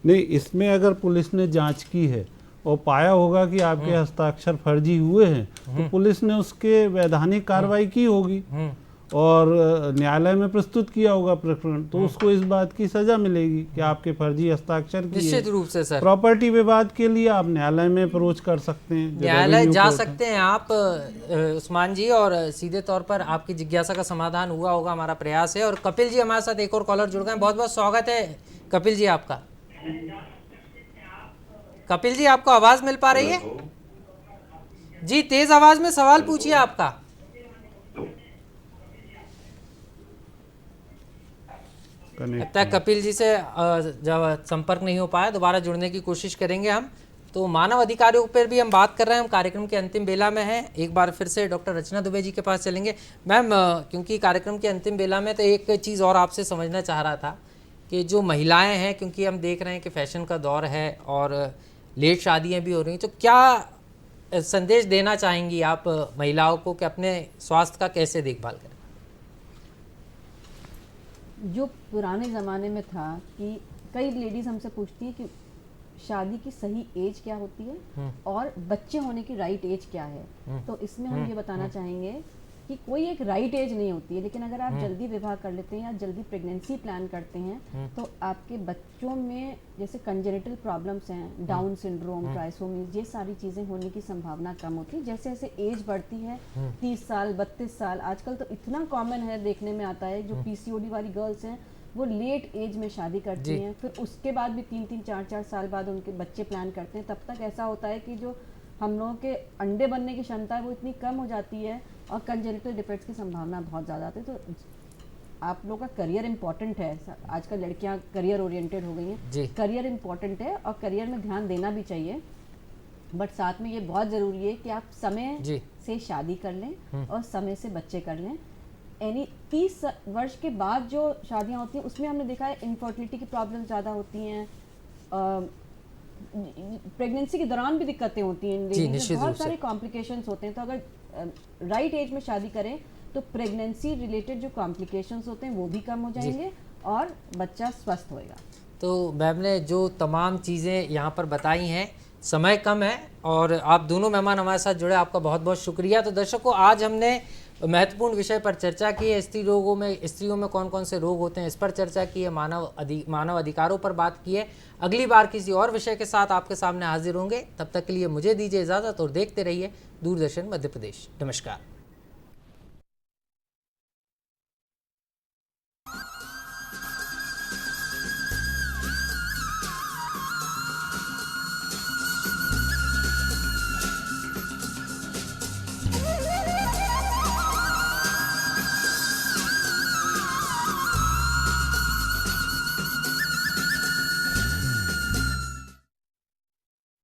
नहीं, इसमें अगर पुलिस ने जांच की है और पाया होगा कि आपके हस्ताक्षर फर्जी हुए हैं तो पुलिस ने उसके वैधानिक कार्रवाई की होगी और न्यायालय में प्रस्तुत किया होगा प्रकरण, तो उसको इस बात की सजा मिलेगी कि आपके फर्जी हस्ताक्षर की। निश्चित रूप से सर, प्रॉपर्टी विवाद के लिए आप न्यायालय में अप्रोच कर सकते हैं, न्यायालय जा सकते हैं आप उस्मान जी, और सीधे तौर पर आपकी जिज्ञासा का समाधान हुआ होगा, हमारा प्रयास है। और कपिल जी हमारे साथ एक और कॉलर जुड़ गए हैं। बहुत बहुत स्वागत है कपिल जी आपका। कपिल जी, आपको आवाज मिल पा रही है? जी, तेज आवाज में सवाल पूछिए आपका। लगता है कपिल जी से जब संपर्क नहीं हो पाया, दोबारा जुड़ने की कोशिश करेंगे हम। तो मानव अधिकारों पर भी हम बात कर रहे हैं, हम कार्यक्रम के अंतिम बेला में हैं। एक बार फिर से डॉक्टर रचना दुबे जी के पास चलेंगे। मैम, क्योंकि कार्यक्रम के अंतिम बेला में तो एक चीज़ और आपसे समझना चाह रहा था कि जो महिलाएं हैं, क्योंकि हम देख रहे हैं कि फैशन का दौर है और लेट शादियाँ भी हो रही हैं, तो क्या संदेश देना चाहेंगी आप महिलाओं को कि अपने स्वास्थ्य का कैसे देखभाल करें? जो पुराने ज़माने में था कि कई लेडीज़ हमसे पूछती हैं कि शादी की सही एज क्या होती है और बच्चे होने की राइट एज क्या है। तो इसमें हम ये बताना चाहेंगे कि कोई एक राइट एज नहीं होती है, लेकिन अगर आप जल्दी विवाह कर लेते हैं या जल्दी प्रेगनेंसी प्लान करते हैं तो आपके बच्चों में जैसे कंजेनिटल प्रॉब्लम्स हैं, डाउन सिंड्रोम, ट्राइसोमी, ये सारी चीज़ें होने की संभावना कम होती है। जैसे जैसे एज बढ़ती है, 30 साल 32 साल आजकल तो इतना कॉमन है, देखने में आता है। जो पीसीओडी वाली गर्ल्स हैं वो लेट एज में शादी करती हैं, फिर उसके बाद भी 3-3 4-4 साल बाद उनके बच्चे प्लान करते हैं। तब तक ऐसा होता है कि जो हम लोगों के अंडे बनने की क्षमता है वो इतनी कम हो जाती है और कंजेनिटल डिफेक्ट्स की संभावना बहुत ज़्यादा आती है। तो आप लोगों का करियर इंपॉर्टेंट है। आजकल लड़कियां करियर ओरिएंटेड हो गई हैं, करियर इंपॉर्टेंट है और करियर में ध्यान देना भी चाहिए। बट साथ में ये बहुत ज़रूरी है कि आप समय से शादी कर लें और समय से बच्चे कर लें। 30 वर्ष के बाद जो शादियां होती हैं उसमें हमने देखा है इनफर्टिलिटी की प्रॉब्लम ज़्यादा होती हैं, प्रेगनेंसी के दौरान भी दिक्कतें होती हैं, बहुत सारे कॉम्प्लिकेशंस होते हैं। तो अगर राइट एज में शादी करें तो प्रेगनेंसी रिलेटेड जो कॉम्प्लिकेशंस होते हैं वो भी कम हो जाएंगे और बच्चा स्वस्थ होएगा। तो मैम ने जो तमाम चीज़ें यहाँ पर बताई हैं, समय कम है और आप दोनों मेहमान हमारे साथ जुड़े, आपका बहुत बहुत शुक्रिया। तो दर्शकों, आज हमने महत्वपूर्ण विषय पर चर्चा की है। स्त्रियों में कौन कौन से रोग होते हैं इस पर चर्चा की है, मानव अधिकारों पर बात की है। अगली बार किसी और विषय के साथ आपके सामने हाजिर होंगे, तब तक के लिए मुझे दीजिए इजाज़त और देखते रहिए दूरदर्शन मध्य प्रदेश। नमस्कार।